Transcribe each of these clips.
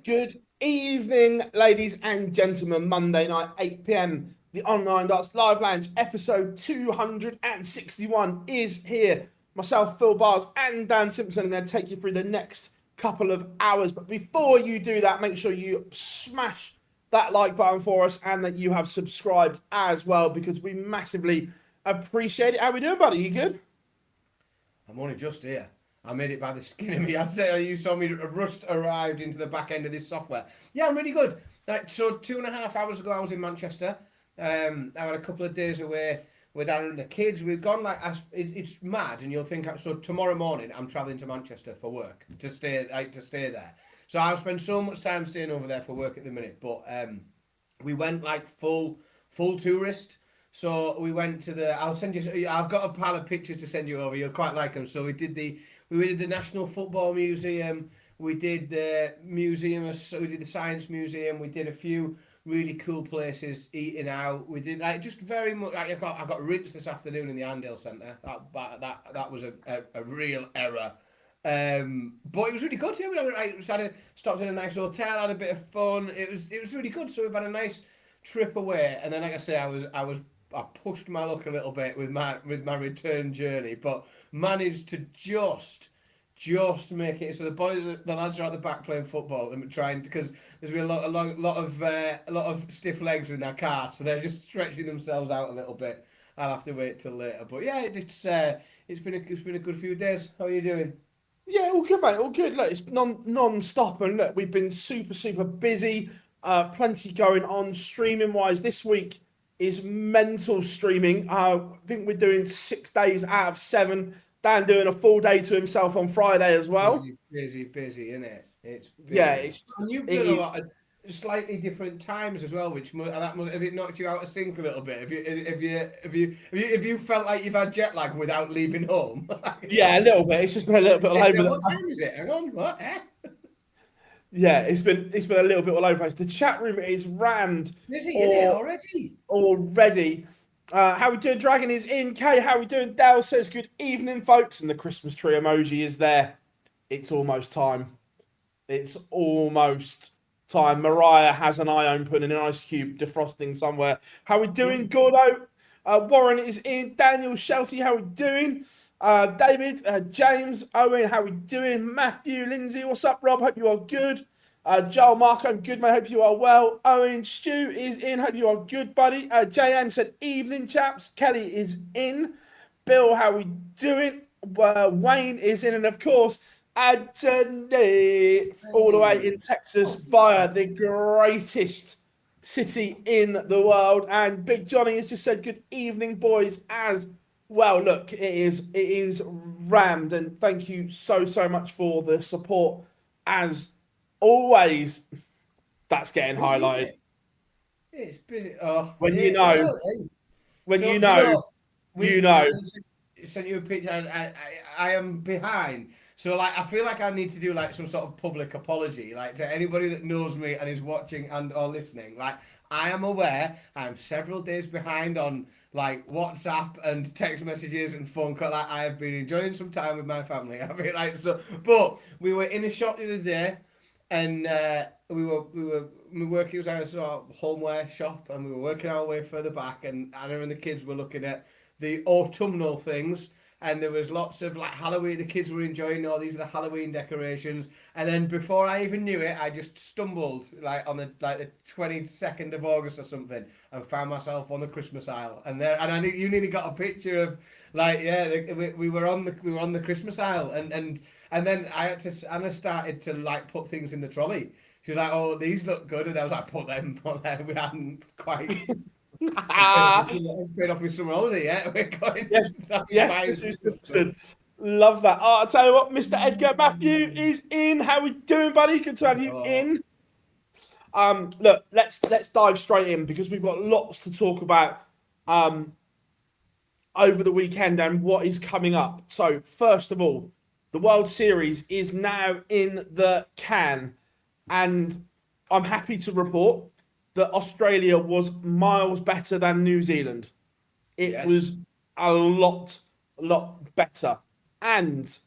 Good evening, ladies and gentlemen. Monday night, 8 p.m. The Online Darts Live Lounge, episode 261 is here. Myself, Phil Bars, and Dan Simpson are going to take you through the next couple of hours. But before you do that, make sure you smash that like button for us and that you have subscribed as well, because we massively appreciate it. How we doing, buddy? You good? I'm only just here. I made it by the skin of me. I'd say you saw me rust arrived into the back end of this software. Yeah, I'm really good. So 2.5 hours ago, I was in Manchester. I had a couple of days away with Aaron and the kids. We've gone it's mad, and you'll think so. Tomorrow morning, I'm travelling to Manchester for work to stay there. So I've spent so much time staying over there for work at the minute. But we went like full tourist. So we went to I'll send you. I've got a pile of pictures to send you over. You'll quite like them. So we did the National Football Museum. We did the museum. We did the Science Museum. We did a few really cool places eating out. We did just very much. I got rinsed this afternoon in the Andale Centre. That was a real error. But it was really good. Yeah, we stopped in a nice hotel, had a bit of fun. It was really good. So we've had a nice trip away, and then like I say, I pushed my luck a little bit with my return journey, but managed to just make it. So the lads are at the back playing football and trying, because there's been a lot of stiff legs in their car, so they're just stretching themselves out a little bit. I'll have to wait till later, but yeah, it's been a good few days. How are you doing? Yeah, all good, mate. All good. Look, it's non-stop, and look, we've been super busy. Plenty going on streaming wise. This week is mental streaming. I think we're doing 6 days out of 7. Dan doing a full day to himself on Friday as well. Busy, isn't it? It's busy. Yeah, and you've done a lot of slightly different times as well, which has it knocked you out of sync a little bit? Have you felt like you've had jet lag without leaving home? Yeah, a little bit. It's just been a little bit all over. What time is it? Hang on, what? Yeah, it's been a little bit all over the place. The chat room is rammed. Busy, isn't it already? Already. How we doing? Dragon is in. Kay, how we doing? Dale says good evening, folks, and the Christmas tree emoji is there. It's almost time. It's almost time. Mariah has an eye open and an ice cube defrosting somewhere. How we doing, Gordo? Warren is in. Daniel Shelty, how we doing? David, James, Owen, how we doing? Matthew, Lindsay, what's up, Rob? Hope you are good. Joel, Mark, I'm good, mate. Hope you are well. Owen, Stu is in. Hope you are good, buddy. JM said, evening, chaps. Kelly is in. Bill, how we doing? Wayne is in. And, of course, Anthony, all the way in Texas via the greatest city in the world. And Big Johnny has just said, good evening, boys, as well. Look, it is rammed, and thank you so much for the support as always. That's getting highlighted. It's busy. Oh, when you know. Sent you a picture. I am behind. So I feel like I need to do some sort of public apology, to anybody that knows me and is watching and or listening. I am aware I'm several days behind on WhatsApp and text messages and phone call. I have been enjoying some time with my family. But we were in a shop the other day, and we were working. It was our sort of homeware shop, and we were working our way further back. And Anna and the kids were looking at the autumnal things, and there was lots of Halloween. The kids were enjoying all these are the Halloween decorations. And then before I even knew it, I just stumbled on the 22nd of August or something, and found myself on the Christmas aisle. And you nearly got a picture of we were on the Christmas aisle, and then Anna started to put things in the trolley. She was like, "Oh, these look good," and I was like, "Put them." We hadn't quite. Paid off my summer holiday yet. We're going. Yes, Mr. Love that. I'll tell you what, Mr. Edgar Matthew is in. How we doing, buddy? Good to have you in. Look, let's dive straight in, because we've got lots to talk about over the weekend and what is coming up. So first of all, the World Series is now in the can, and I'm happy to report that Australia was miles better than New Zealand. It was a lot better. And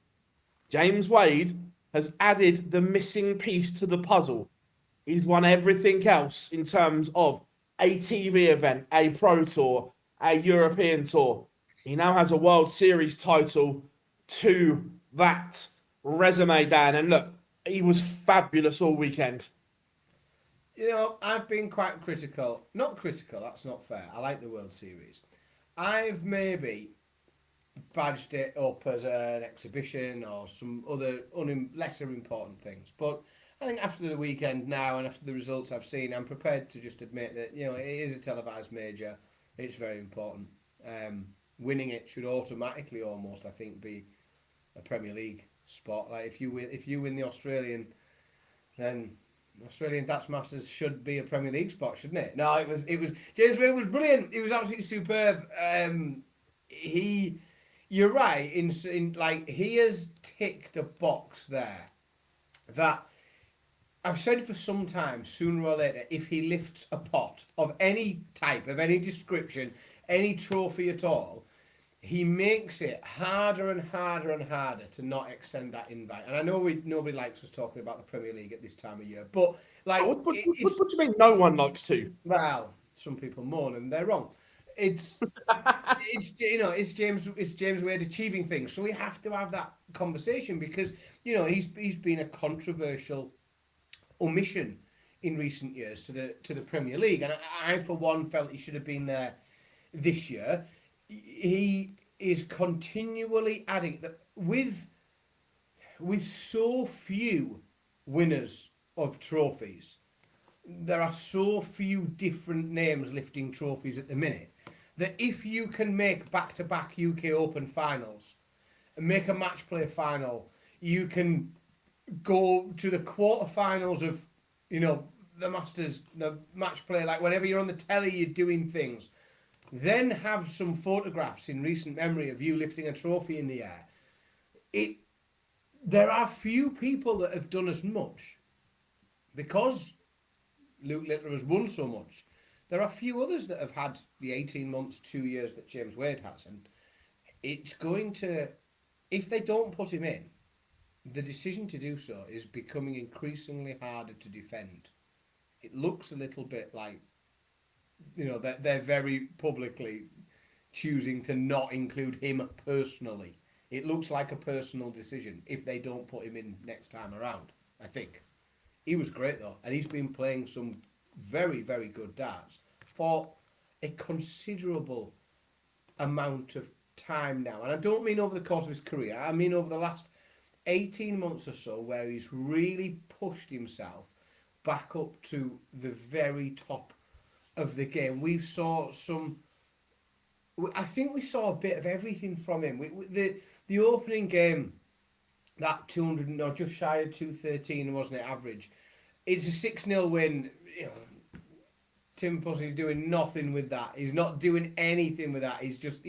James Wade has added the missing piece to the puzzle. He's won everything else in terms of a TV event, a Pro Tour, a European Tour. He now has a World Series title to that resume, Dan. And look, he was fabulous all weekend. You know, I've been quite critical. Not critical, that's not fair. I like the World Series. I've maybe badged it up as an exhibition or some other lesser important things. But I think after the weekend now and after the results I've seen, I'm prepared to just admit that, you know, it is a televised major. It's very important. Winning it should automatically almost, I think, be a Premier League spot. Like if you win the Australian, then Australian Darts Masters should be a Premier League spot, shouldn't it? No, it was James Wade was brilliant. He was absolutely superb. You're right in like he has ticked a box there that I've said for some time. Sooner or later, if he lifts a pot of any type, of any description, any trophy at all, he makes it harder and harder and harder to not extend that invite. And I know nobody likes us talking about the Premier League at this time of year, but like, What do you mean no one likes to? well, some people moan and they're wrong. It's it's James Wade achieving things, so we have to have that conversation because you know he's been a controversial omission in recent years to the Premier League, and I for one felt he should have been there this year. He is continually adding that with so few winners of trophies. There are so few different names lifting trophies at the minute that if you can make back-to-back UK Open finals and make a match play final, you can go to the quarterfinals of, you know, the Masters, the match play, like whenever you're on the telly, you're doing things. Then have some photographs in recent memory of you lifting a trophy in the air. There are few people that have done as much because Luke Littler has won so much. There are few others that have had the 18 months, 2 years that James Wade has. And it's going to, if they don't put him in, the decision to do so is becoming increasingly harder to defend. It looks a little bit like, you know, that they're very publicly choosing to not include him personally. It looks like a personal decision if they don't put him in next time around, I think. He was great though, and he's been playing some very, very good darts for a considerable amount of time now. And I don't mean over the course of his career, I mean over the last 18 months or so where he's really pushed himself back up to the very top of the game. I think we saw a bit of everything from him. The opening game, that 200 or just shy of 213, wasn't it, average? It's a 6-0 win. You know, Tim Pussy's doing nothing with that. He's not doing anything with that. He's just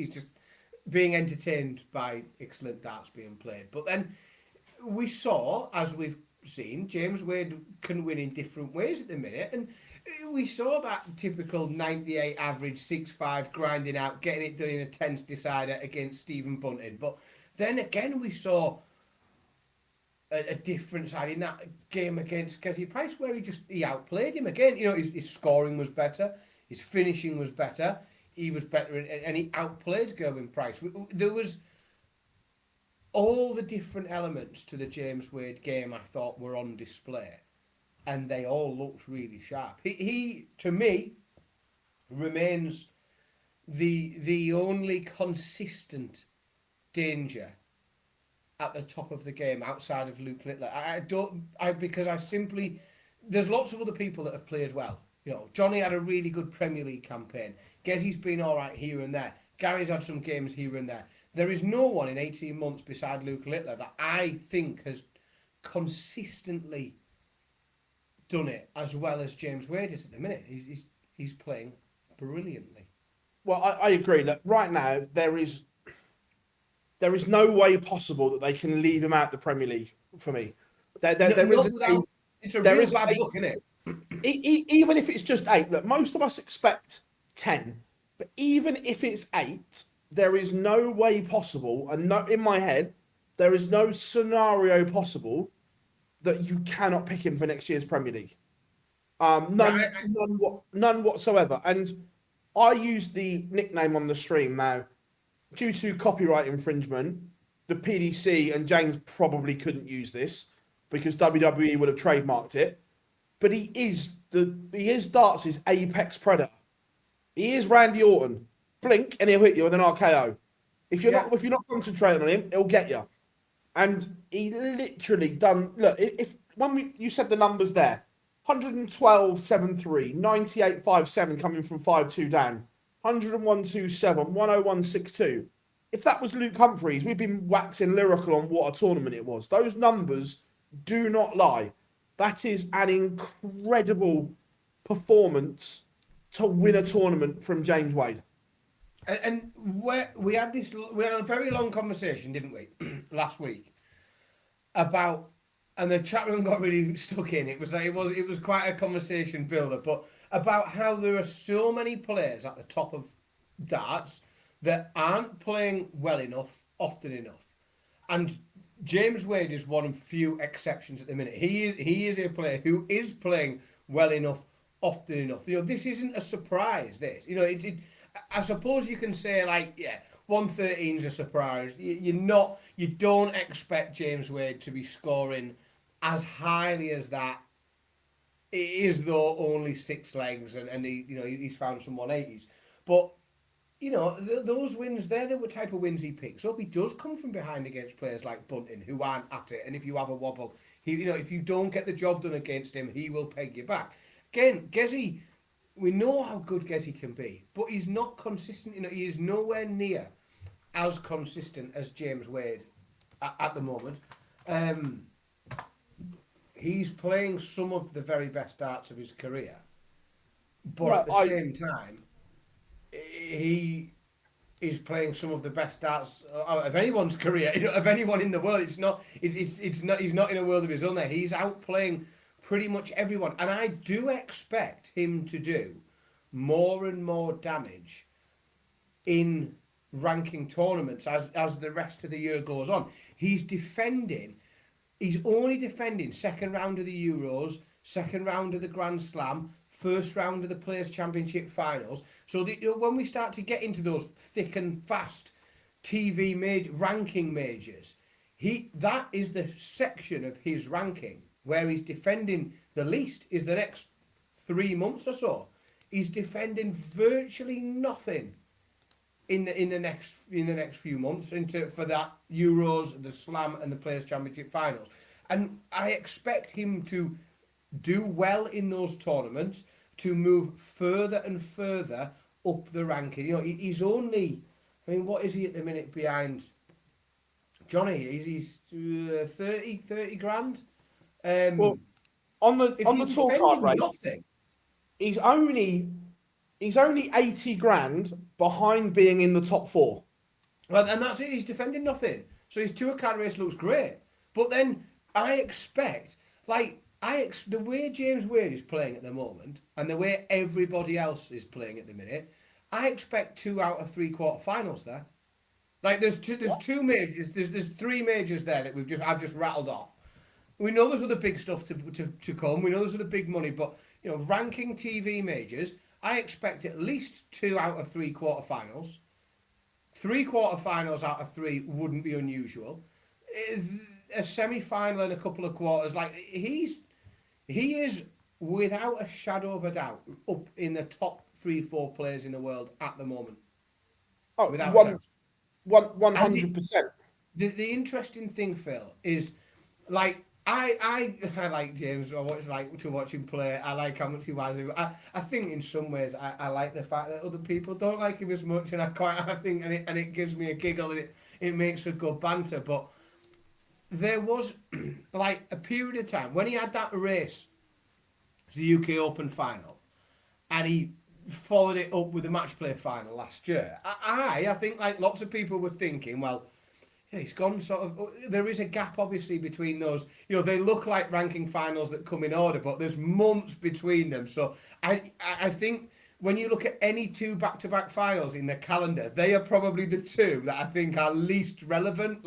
being entertained by excellent darts being played. But then we saw, as we've seen, James Wade can win in different ways at the minute, and we saw that typical 98 average 6-5 grinding out, getting it done in a tense decider against Stephen Bunting. But then again, we saw a different side in that game against Kessie Price, where he outplayed him again. You know, his scoring was better, his finishing was better, he was better, and he outplayed Gerwyn Price. There was all the different elements to the James Wade game I thought were on display, and they all looked really sharp. He to me, remains the only consistent danger at the top of the game outside of Luke Littler. There's lots of other people that have played well. You know, Johnny had a really good Premier League campaign. Gezzy's been all right here and there. Gary's had some games here and there. There is no one in 18 months beside Luke Littler that I think has consistently done it as well as James Wade is at the minute. He's playing brilliantly. Well, I agree that right now there is no way possible that they can leave him out the Premier League for me. It's a real bad book, isn't it? Even if it's just 8, look, most of us expect 10, but even if it's 8, there is no way possible, and no, in my head, there is no scenario possible that you cannot pick him for next year's Premier League. None, I, none whatsoever. And I used the nickname on the stream now due to copyright infringement. The PDC and James probably couldn't use this because WWE would have trademarked it. But he is Darts' apex predator. He is Randy Orton. Blink and he'll hit you with an RKO. yeah. If you're not concentrating on him, he'll get you. And he literally done. Look, if when you said the numbers there, 112.73, 98.57 coming from 5'2" down, 101.27, 101.62. If that was Luke Humphreys, we've been waxing lyrical on what a tournament it was. Those numbers do not lie. That is an incredible performance to win a tournament from James Wade. And we had a very long conversation, didn't we, last week, about, and the chat room got really stuck in. It was quite a conversation builder, but about how there are so many players at the top of darts that aren't playing well enough, often enough, and James Wade is one of few exceptions at the minute. He is a player who is playing well enough, often enough. This isn't a surprise. I suppose you can say, like, yeah, 113 is a surprise. You don't expect James Wade to be scoring as highly as that. It is though only 6 legs, and he's found some 180s. But those wins, they're the type of wins he picks up. He does come from behind against players like Bunting who aren't at it, and if you have a wobble, if you don't get the job done against him, he will peg you back. Again, Gezi. We know how good Gezi can be, but he's not consistent. He is nowhere near as consistent as James Wade at the moment. He's playing some of the very best darts of his career, but at the same time, he is playing some of the best darts of anyone's career, of anyone in the world. It's not. He's not in a world of his own. There, he's outplaying pretty much everyone, and I do expect him to do more and more damage in ranking tournaments as the rest of the year goes on. He's only defending second round of the Euros, second round of the Grand Slam, first round of the Players' Championship finals. So when we start to get into those thick and fast TV ranking majors, that is the section of his ranking where he's defending the least is the next 3 months or so. He's defending virtually nothing in the next few months for that Euros, the Slam, and the Players' Championship finals. And I expect him to do well in those tournaments, to move further and further up the ranking. He's only, what is he at the minute behind Johnny? He's 30 grand. Well, on the tour card race, nothing. he's only 80 grand behind being in the top 4. Well, and that's it. He's defending nothing. So his tour card race looks great. But then I expect, the way James Wade is playing at the moment, and the way everybody else is playing at the minute, I expect 2 out of 3 quarterfinals there. There's 2 majors. There's 3 majors there that I've just rattled off. We know there's other big stuff to come. We know there's other big money, but ranking TV majors, I expect at least 2 out of 3 quarterfinals. 3 quarterfinals out of 3 wouldn't be unusual. A semi-final and a couple of quarters, he is without a shadow of a doubt up in the top 3-4 players in the world at the moment. Oh, without a doubt. 100%. The interesting thing, Phil, is I like James. I like to watch him play. I like how much he winds up. I think in some ways I like the fact that other people don't like him as much, and I think and it gives me a giggle, and it makes for good banter. But there was a period of time when he had that race, the UK Open final, and he followed it up with the match play final last year. I think lots of people were thinking, well, he's gone there is a gap obviously between those. They look like ranking finals that come in order, but there's months between them. So I think when you look at any 2 back-to-back finals in the calendar, they are probably the 2 that I think are least relevant.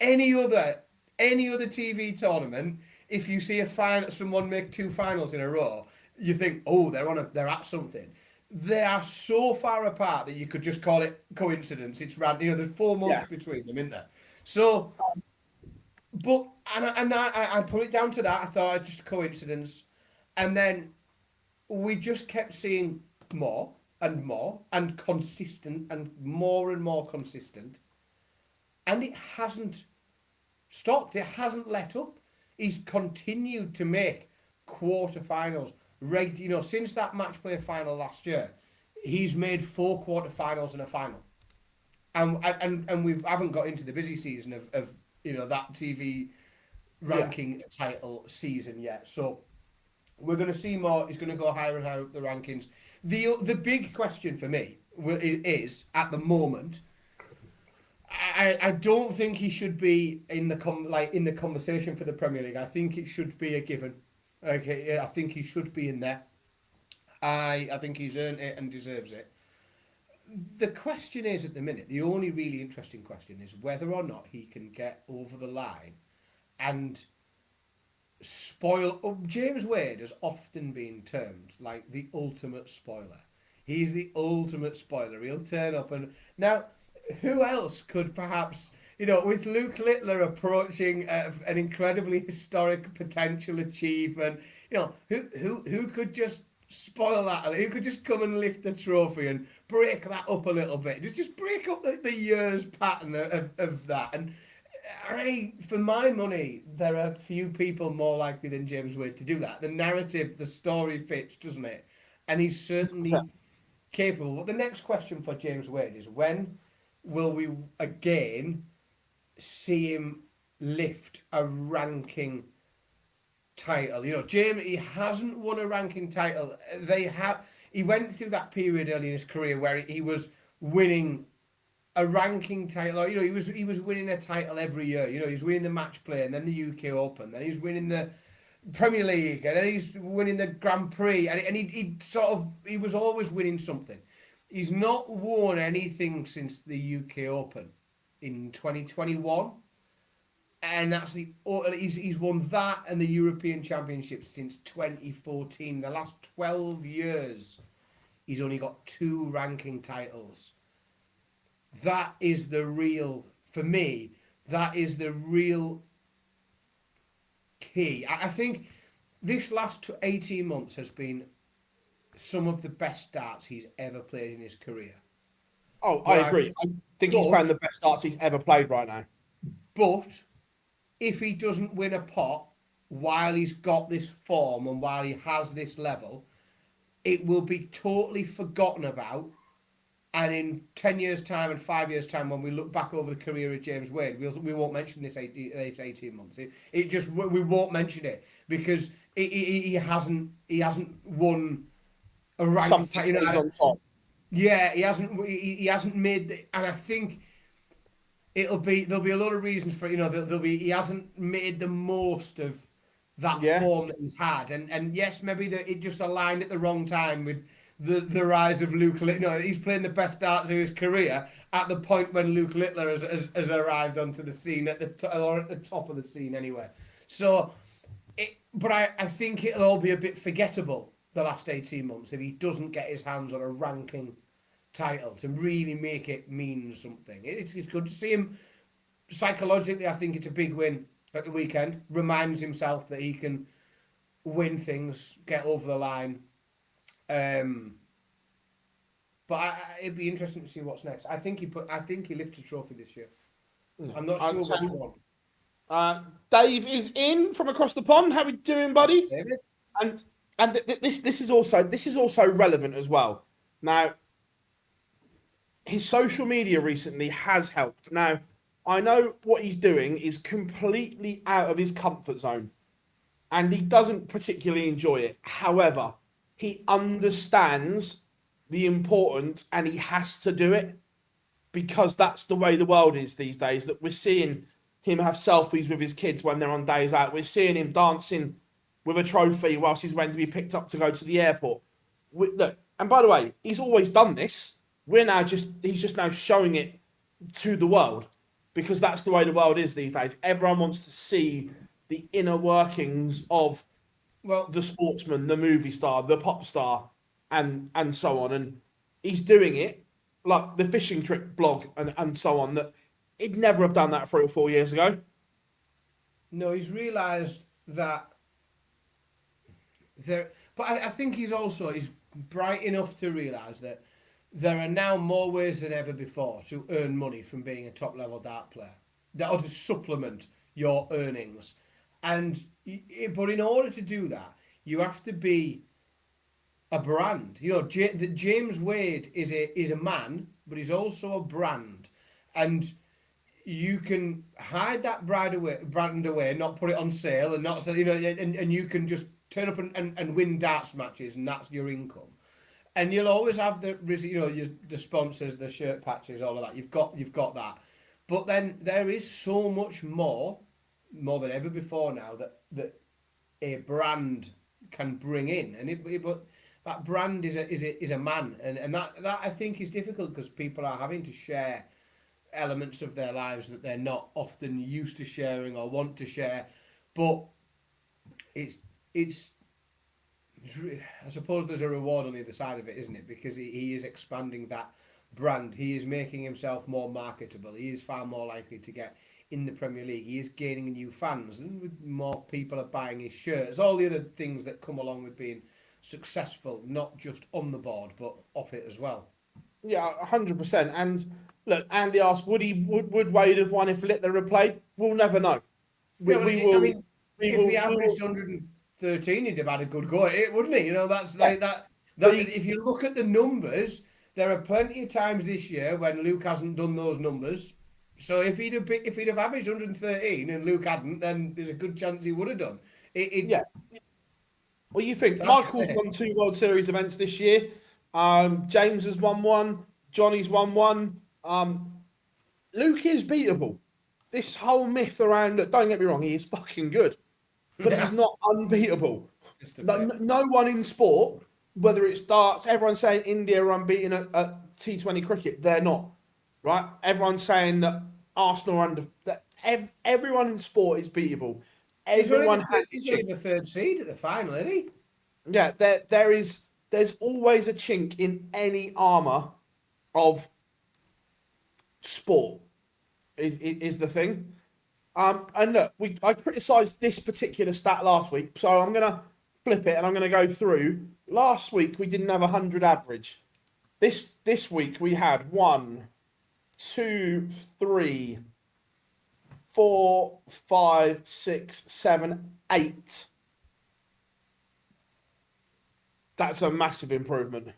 Any other TV tournament, if you see someone make 2 finals in a row, you think, oh, they're at something. They are so far apart that you could just call it coincidence. It's random. There's 4 months Yeah. between them, isn't there? So, but I put it down to that. I thought it's just a coincidence, and then we just kept seeing more and consistent and more consistent, and it hasn't stopped. It hasn't let up. He's continued to make quarterfinals. Since that match play final last year, he's made 4 quarterfinals and a final. And we haven't got into the busy season of that TV ranking title season yet. So we're going to see more. He's going to go higher and higher up the rankings. The big question for me is at the moment, I don't think he should be in the conversation for the Premier League. I think it should be a given. Okay, I think he should be in there. I think he's earned it and deserves it. The question is, at the minute, the only really interesting question is whether or not he can get over the line and spoil. James Wade has often been termed like the ultimate spoiler. He's the ultimate spoiler. He'll turn up and now, who else could perhaps, with Luke Littler approaching an incredibly historic potential achievement, who could just spoil that? Who could just come and lift the trophy and break that up a little bit? Just break up the years pattern of that. And for my money, there are few people more likely than James Wade to do that. The narrative, the story fits, doesn't it? And he's certainly capable. But the next question for James Wade is, when will we again see him lift a ranking title? James, he hasn't won a ranking title. He went through that period early in his career where he was winning a ranking title. He was winning a title every year. He was winning the match play, and then the UK Open, then he's winning the Premier League, and then he's winning the Grand Prix, and he was always winning something. He's not won anything since the UK Open in 2021, and he's won that and the European Championship since 2014. The last 12 years, he's only got 2 ranking titles. That is the real, for me, that is the real key. I think this last 18 months has been some of the best darts he's ever played in his career. Oh, I agree. I think he's playing the best darts he's ever played right now. But if he doesn't win a pot while he's got this form and while he has this level, it will be totally forgotten about. And in 10 years' time and 5 years' time, when we look back over the career of James Wade, we won't mention this 18 months. We won't mention it because he hasn't won a rank title. On top. Yeah, he hasn't made, and I think there'll be a lot of reasons for he hasn't made the most of that form that he's had, and yes, maybe it just aligned at the wrong time with the rise of Luke Littler. He's playing the best darts of his career at the point when Luke Littler has arrived onto the scene at the top of the scene anyway. So, but I think it'll all be a bit forgettable the last 18 months if he doesn't get his hands on a ranking title to really make it mean something. It's good to see him psychologically. I think it's a big win at the weekend. Reminds himself that he can win things, get over the line. But it'd be interesting to see what's next. I think he lifted a trophy this year. I'm not sure which one. Dave is in from across the pond. How we doing, buddy? David? And this is also relevant as well. Now, his social media recently has helped. Now, I know what he's doing is completely out of his comfort zone, and he doesn't particularly enjoy it. However, he understands the importance, and he has to do it because that's the way the world is these days. That we're seeing him have selfies with his kids when they're on days out. We're seeing him dancing with a trophy whilst he's waiting to be picked up to go to the airport. Look, and by the way, he's always done this. He's just now showing it to the world because that's the way the world is these days. Everyone wants to see the inner workings of Well, the sportsman, the movie star, the pop star, and so on. And he's doing it like the fishing trick blog and so on. That he'd never have done that 3 or 4 years ago. no, he's realised that there. But I think he's bright enough to realise that there are now more ways than ever before to earn money from being a top level dart player. That ought to supplement your earnings. And but in order to do that, you have to be a brand. You know, James Wade is a man, but he's also a brand, and you can hide that brand away, not put it on sale, and not sell. You know, and you can just turn up and win darts matches, and that's your income. And you'll always have the sponsors, the shirt patches, all of that. You've got that, but then there is so much more than ever before now that a brand can bring in, but that brand is a man, and that I think is difficult because people are having to share elements of their lives that they're not often used to sharing or want to share, but it's I suppose there's a reward on the other side of it, isn't it? Because he is expanding that brand. He is making himself more marketable. He is far more likely to get in the Premier League. He is gaining new fans, and more people are buying his shirts. All the other things that come along with being successful, not just on the board but off it as well. Yeah, 100%. And look, Andy asked, would Wade have won if Littler had played? We'll never know. Yeah, well, We will. I mean, We if will. he We will. averaged 113, he'd have had a good go at it, wouldn't he? You know, that's Yeah, like that. but That if you look at the numbers, there are plenty of times this year when Luke hasn't done those numbers. So if he'd have averaged 113 and Luke hadn't, then there's a good chance he would have done. yeah. Well, you think It's hard to Michael's say. won 2 World Series events this year. James has won one. Johnny's won one. Luke is beatable. This whole myth around, look, don't get me wrong, he is fucking good, but he's Yeah, not unbeatable. just a No, bit. no one in sport, whether it's darts, everyone's saying India are unbeaten at T20 cricket. They're not, right? Everyone's saying that Arsenal are under. That everyone in sport is beatable. Everyone has a He's only chink. the third seed at the final, isn't he? Yeah, there's always a chink in any armor of sport. Is the thing. And look, I criticised this particular stat last week, so I'm gonna flip it and I'm gonna go through. Last week we didn't have 100 average. This week we had 1, 2, 3, 4, 5, 6, 7, 8. That's a massive improvement.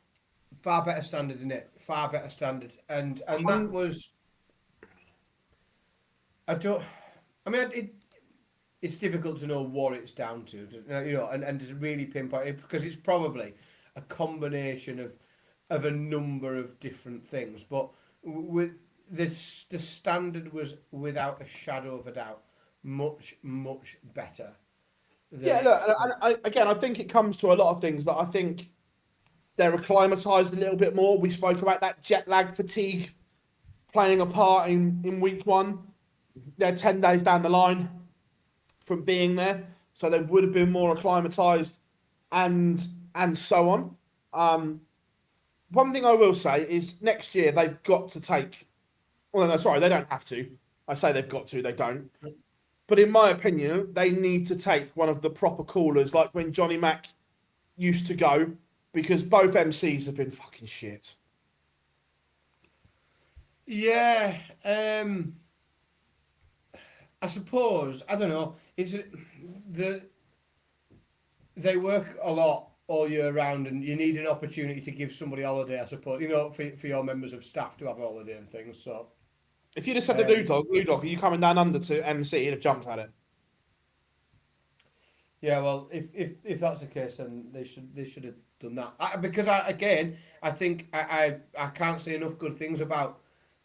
Far better standard, isn't it? Far better standard. And that was I don't. I mean, it's difficult to know what it's down to, you know, and to really pinpoint it because it's probably a combination of a number of different things. But with this, the standard was without a shadow of a doubt much better than Yeah, it. look, again, I think it comes to a lot of things that I think they're acclimatized a little bit more. We spoke about that jet lag fatigue playing a part in week one. They're 10 days down the line from being there, so they would have been more acclimatized and so on. One thing I will say is next year they've got to take. Well, no, sorry, they don't have to. I say they've got to, they don't. But in my opinion, they need to take one of the proper callers, like when Johnny Mac used to go, because both MCs have been fucking shit. Yeah, I suppose I don't know. It's the they work a lot all year round, and you need an opportunity to give somebody holiday. I suppose you know for your members of staff to have a holiday and things. So If you'd have said to um, Blue Dog, are you coming down under to MC? He'd have jumped at it. yeah, well, if that's the case, then they should have done that. Because I think I can't say enough good things about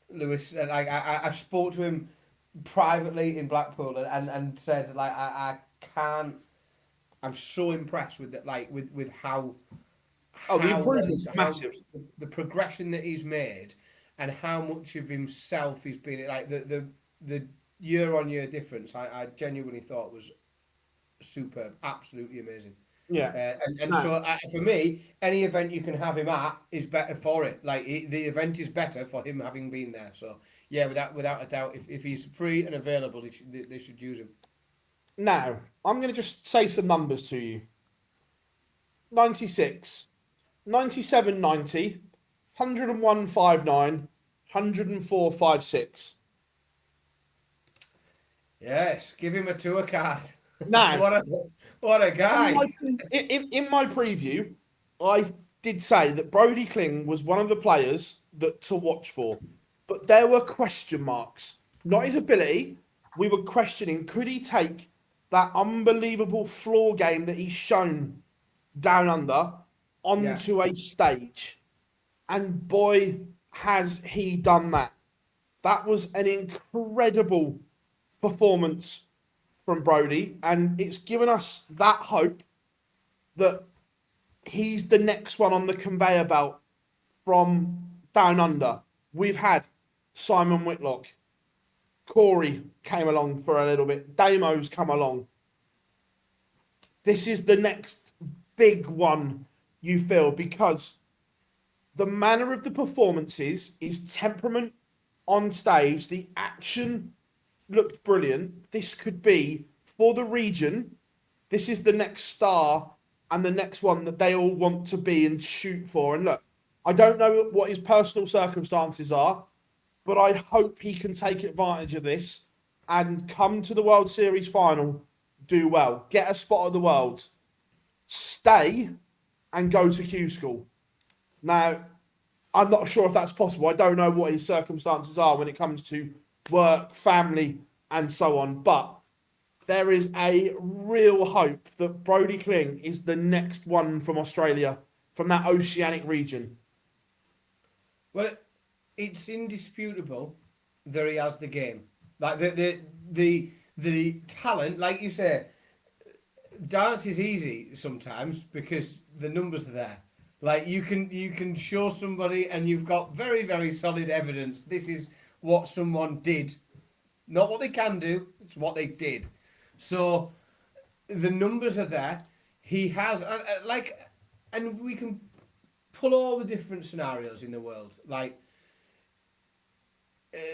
Lewis. Like I spoke to him privately in Blackpool and said like I can't. I'm so impressed with that, like with Oh, the how improvement's how massive. the progression that he's made and how much of himself he's been like the year on year difference. I genuinely thought was superb, absolutely amazing. Yeah. And No. so for me, any event you can have him at is better for it. Like the event is better for him having been there. So yeah, without a doubt, if he's free and available, they should use him. Now, I'm going to just say some numbers to you. 96, 97, 90, 101.59, 104.56. Yes, give him a tour card. Now, what a in guy. my, in my preview, I did say that Brody Kling was one of the players that to watch for, but there were question marks. Not his ability. We were questioning, could he take that unbelievable floor game that he's shown down under Yeah, onto a stage? And boy, has he done that. That was an incredible performance from Brody, and it's given us that hope that he's the next one on the conveyor belt from down under. We've had Simon Whitlock, Corey came along for a little bit, Damo's come along. This is the next big one, you feel, because the manner of the performances, his temperament on stage, the action looked brilliant. This could be for the region. This is the next star and the next one that they all want to be and shoot for. And look, I don't know what his personal circumstances are, but I hope he can take advantage of this and come to the World Series final, do well, get a spot at the Worlds, stay and go to Q School. Now, I'm not sure if that's possible. I don't know what his circumstances are when it comes to work, family, and so on. But there is a real hope that Brody Kling is the next one from Australia, from that oceanic region. well, it's indisputable that he has the game. Like the talent, like you say, dance is easy sometimes because the numbers are there. Like you can show somebody and you've got very, very solid evidence. This is what someone did, not what they can do. It's what they did. So the numbers are there. He has and we can pull all the different scenarios in the world. Like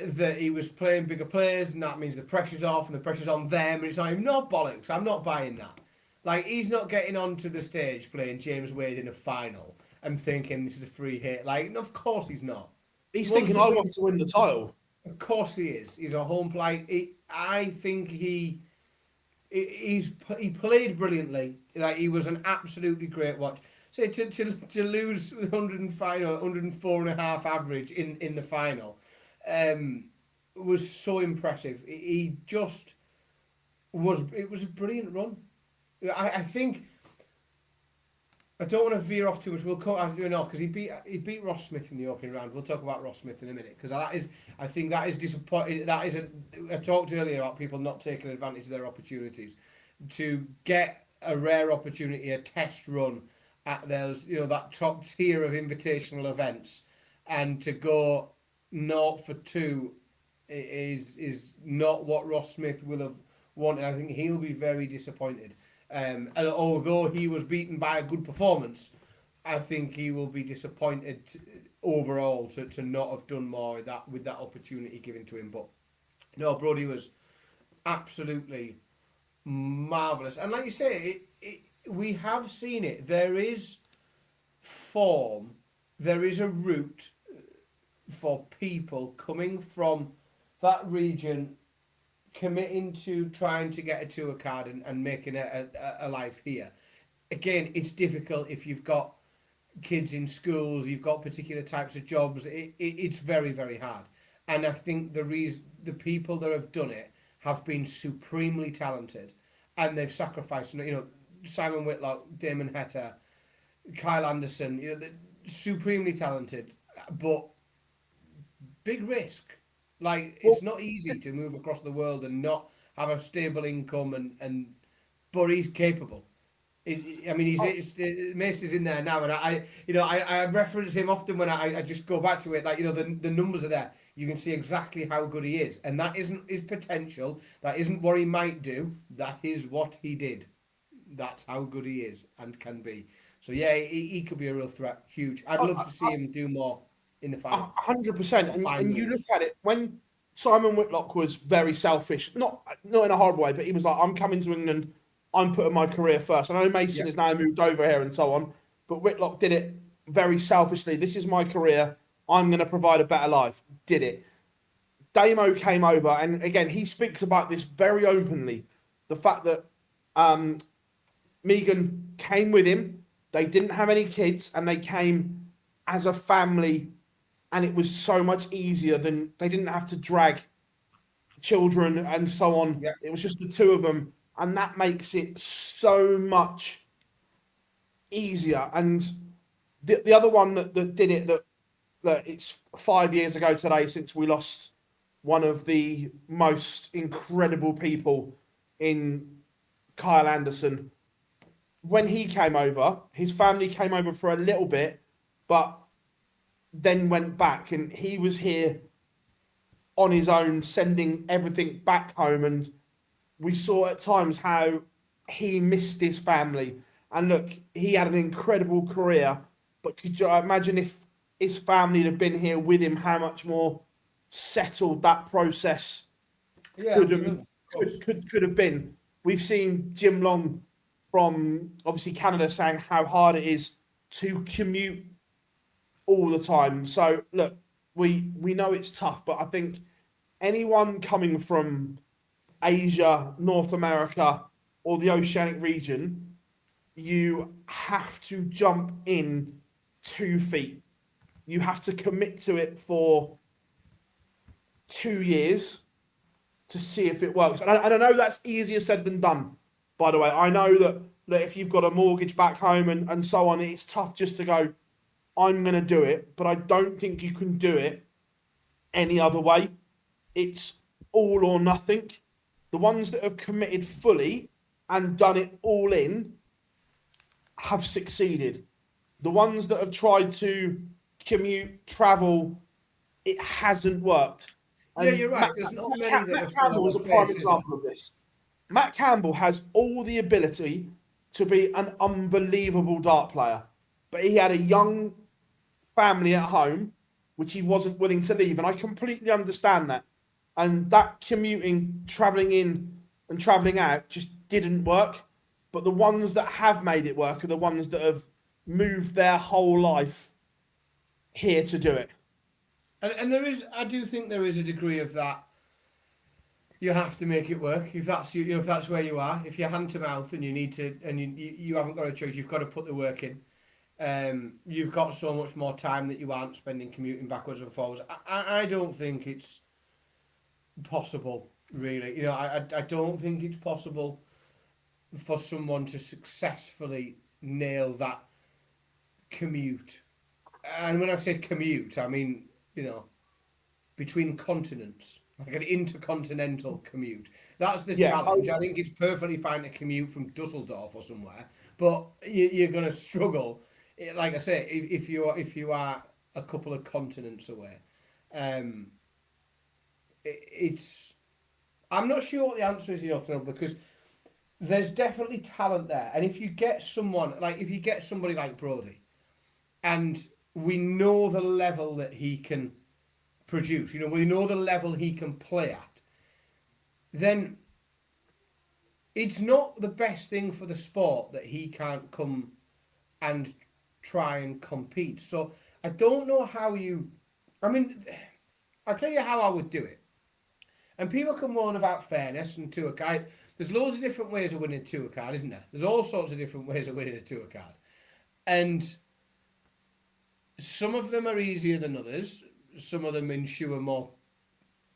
that he was playing bigger players, and that means the pressure's off and the pressure's on them. And it's like, no bollocks. I'm not buying that. Like he's not getting onto the stage playing James Wade in a final and thinking this is a free hit. Like, of course he's not. He's thinking, I want to win the title. Of course he is. He's a home play. I think he played brilliantly. Like he was an absolutely great watch. So to lose 105 or 104 and a half average in the final was so impressive. He just was. It was a brilliant run. I think I don't want to veer off too much. We'll come after because he beat Ross Smith in the opening round. We'll talk about Ross Smith in a minute because I think that is disappointing. That is I talked earlier about people not taking advantage of their opportunities to get a rare opportunity, a test run at those that top tier of invitational events, and to go 0 for 2 is not what Ross Smith will have wanted. I think he'll be very disappointed. And although he was beaten by a good performance, I think he will be disappointed overall to not have done more with that opportunity given to him. But no, Brody was absolutely marvellous. And like you say, we have seen it. There is form, there is a route for people coming from that region committing to trying to get a tour card and making a life here. Again, it's difficult if you've got kids in schools, you've got particular types of jobs. It's very, very hard. And I think the people that have done it have been supremely talented, and they've sacrificed. Simon Whitlock, Damon Heta, Kyle Anderson. They're supremely talented, but big risk. Like it's not easy to move across the world and not have a stable income, but he's capable. Mace is in there now, and I reference him often when I just go back to it. Like the numbers are there. You can see exactly how good he is, and that isn't his potential. That isn't what he might do. That is what he did. That's how good he is and can be. So yeah, he could be a real threat. Huge. I'd love to see him do more in the final. 100%. Or And you look finals. at it when Simon Whitlock was very selfish, not in a horrible way, but he was like, "I'm coming to England. I'm putting my career first." I know Mason Yeah. has now moved over here and so on, but Whitlock did it very selfishly. This is my career. I'm going to provide a better life. Did it. Damo came over, and again, he speaks about this very openly. The fact that um, Megan came with him. They didn't have any kids, and they came as a family, and it was so much easier than they didn't have to drag children and so on. Yeah. It was just the two of them, and that makes it so much easier. And the other one that did it that it's 5 years ago today since we lost one of the most incredible people in Kyle Anderson. When he came over, his family came over for a little bit, but then went back, and he was here on his own, sending everything back home. And we saw at times how he missed his family. And look, he had an incredible career, but could you imagine if his family had been here with him, how much more settled that process Yeah, could have absolutely. Of course. could have been. We've seen Jim Long from obviously Canada saying how hard it is to commute all the time. So look, we know it's tough, but I think anyone coming from Asia, North America, or the oceanic region, you have to jump in 2 feet. You have to commit to it for 2 years to see if it works. And I know that's easier said than done, by the way. I know that if you've got a mortgage back home and so on, it's tough just to go, I'm going to do it. But I don't think you can do it any other way. It's all or nothing. The ones that have committed fully and done it all in have succeeded. The ones that have tried to commute, travel, it hasn't worked. Yeah, And you're right. There's not many that Matt have Campbell fallen is on a prime face, is there? example of this. Matt Campbell has all the ability to be an unbelievable dart player, but he had a young family at home, which he wasn't willing to leave. And I completely understand that. And that commuting, traveling in and traveling out just didn't work. But the ones that have made it work are the ones that have moved their whole life here to do it. And there is, I do think there is a degree of that. You have to make it work. If that's if that's where you are, if you're hand to mouth and you need to, and you haven't got a choice, you've got to put the work in. You've got so much more time that you aren't spending commuting backwards and forwards. I don't think it's possible, really. I don't think it's possible for someone to successfully nail that commute. And when I say commute, I mean, between continents, like an intercontinental commute. That's the Yeah, challenge. I think it's perfectly fine to commute from Dusseldorf or somewhere, but you're going to struggle. Like I say, if you are a couple of continents away, um, it's. I'm not sure what the answer is, because there's definitely talent there, and if you get somebody like Brody, and we know the level that he can produce, we know the level he can play at, then it's not the best thing for the sport that he can't come and try and compete. So I don't know how I mean, I'll tell you how I would do it. And people can moan about fairness and tour card. There's loads of different ways of winning a tour card, isn't there? There's all sorts of different ways of winning a tour card. And some of them are easier than others. Some of them ensure more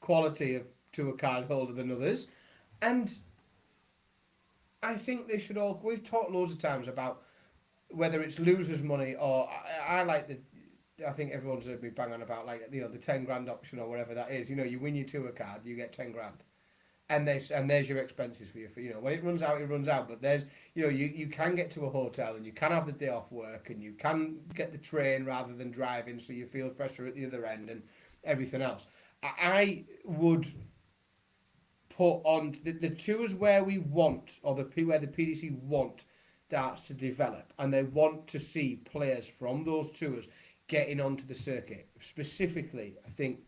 quality of tour card holder than others. And I think they should all. We've talked loads of times about whether it's losers' money or I like the. I think everyone's heard me bang on about the 10 grand option or whatever that is. You win your tour card, you get 10 grand, and there's your expenses for you. When it runs out, it runs out. But there's you can get to a hotel and you can have the day off work and you can get the train rather than driving, so you feel fresher at the other end and everything else. I would put on the tours where we want, or where the PDC want darts to develop, and they want to see players from those tours getting onto the circuit. Specifically, I think,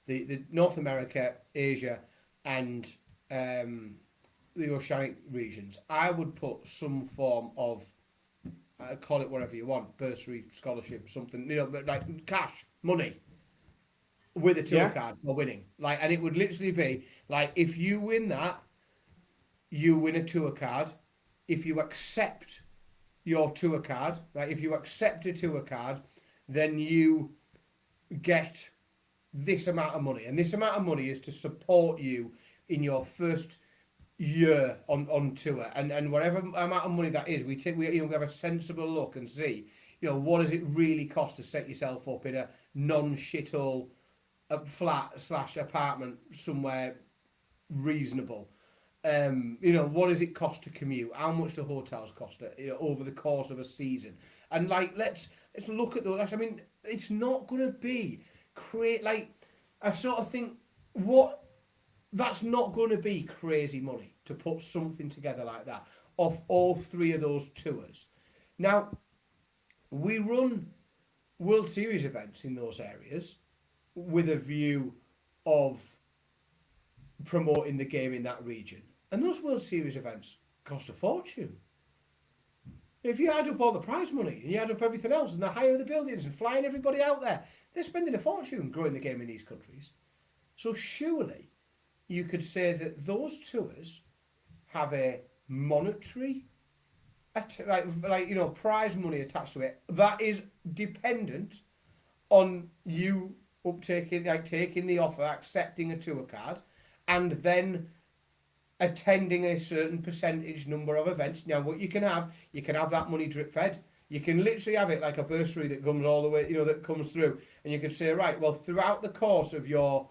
the North America, Asia, and the oceanic regions. I would put some form of, call it whatever you want, bursary, scholarship, something, like cash, money, with a tour card for winning. And it would literally be if you win that, you win a tour card. If you accept your tour card, if you accept a tour card, then you get this amount of money, and this amount of money is to support you in your first year on tour, and whatever amount of money that is, we have a sensible look and see, what does it really cost to set yourself up in a non-shithole flat / apartment somewhere reasonable. What does it cost to commute? How much do hotels cost over the course of a season? And let's look at those. I mean, it's not going to be I sort of think that's not going to be crazy money to put something together like that off all three of those tours. Now, we run World Series events in those areas with a view of promoting the game in that region. And those World Series events cost a fortune. If you add up all the prize money and you add up everything else and the hire of the buildings and flying everybody out there, they're spending a fortune growing the game in these countries. So surely you could say that those tours have a monetary, prize money attached to it that is dependent on you taking the offer, accepting a tour card, and then attending a certain percentage number of events. Now, what you can have that money drip fed. You can literally have it like a bursary that comes all the way, that comes through, and you can say, right, well, throughout the course of your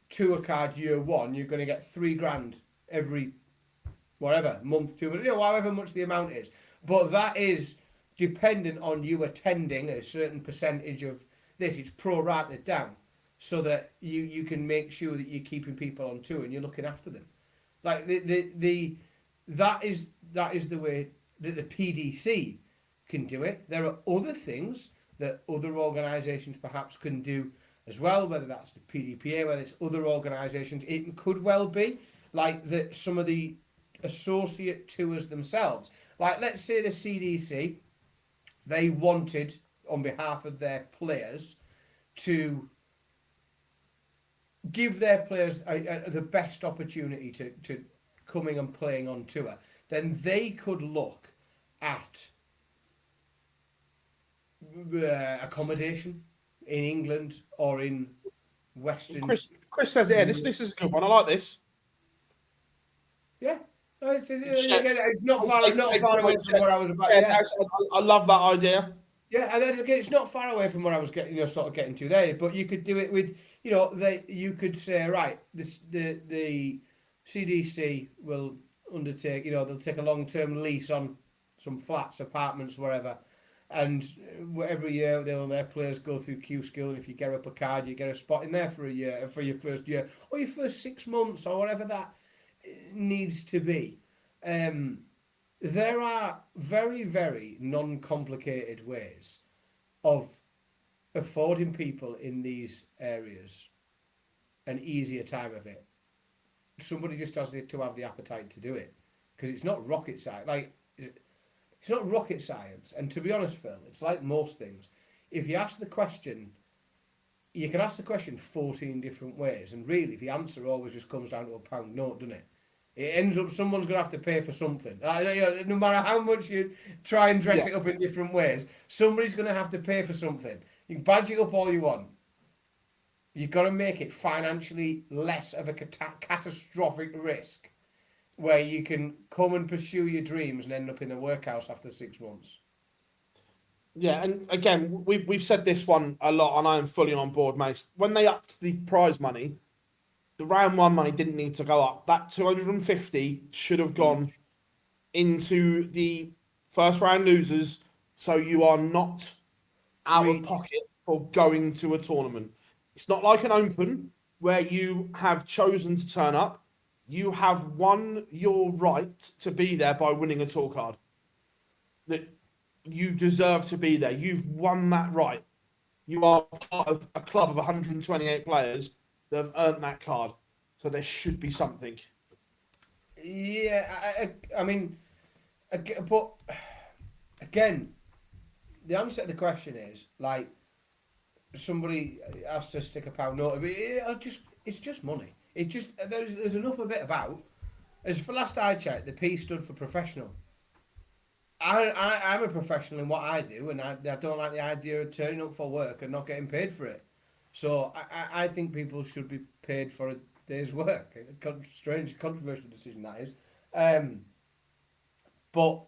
tour card year one, you're going to get $3,000 every month, 2 months, however much the amount is. But that is dependent on you attending a certain percentage of this. It's pro-rated down so that you can make sure that you're keeping people on tour and you're looking after them. That is the way that the PDC can do it. There are other things that other organisations perhaps can do as well, whether that's the PDPA, whether it's other organisations. It could well be that some of the associate tours themselves, let's say the CDC, they wanted, on behalf of their players, to give their players the best opportunity to coming and playing on tour, then they could look at accommodation in England or in Western. Chris says it. This is a good one. I like this. Yeah, it's not far away from where I was about. Yeah. I love that idea. Yeah, and then again, it's not far away from where I was getting to there. But you could do it with, you could say, right, the CDC will undertake, they'll take a long-term lease on some flats, apartments, wherever, and every year their players go through Q Skill, and if you get up a card, you get a spot in there for a year, for your first year, or your first 6 months, or whatever that needs to be. There are very, very non-complicated ways of affording people in these areas an easier time of it. Somebody just has to have the appetite to do it, because it's not rocket science. It's not rocket science. And to be honest, Phil, it's like most things. If you ask the question, you can ask the question 14 different ways, and really the answer always just comes down to a pound note, doesn't it? It ends up someone's going to have to pay for something. No matter how much you try and dress it up in different ways, somebody's going to have to pay for something. You can badge it up all you want. You've got to make it financially less of a catastrophic risk, where you can come and pursue your dreams and end up in the workhouse after 6 months. Yeah, and again, we've said this one a lot, and I am fully on board, mate. When they upped the prize money, the round one money didn't need to go up. That 250 should have gone into the first round losers, so you are not out of pocket for going to a tournament. It's not like an open where you have chosen to turn up, you have won your right to be there by winning a tour card. That you deserve to be there. You've won that right. You are part of a club of 128 players that have earned that card. So there should be something. Yeah, I mean, but again, the answer to the question is like somebody has to stick a pound note. It's just money. It just there's enough of it about. As for last I checked, the P stood for professional. I'm a professional in what I do, and I don't like the idea of turning up for work and not getting paid for it. So I think people should be paid for a day's work. Strange, controversial decision that is. But,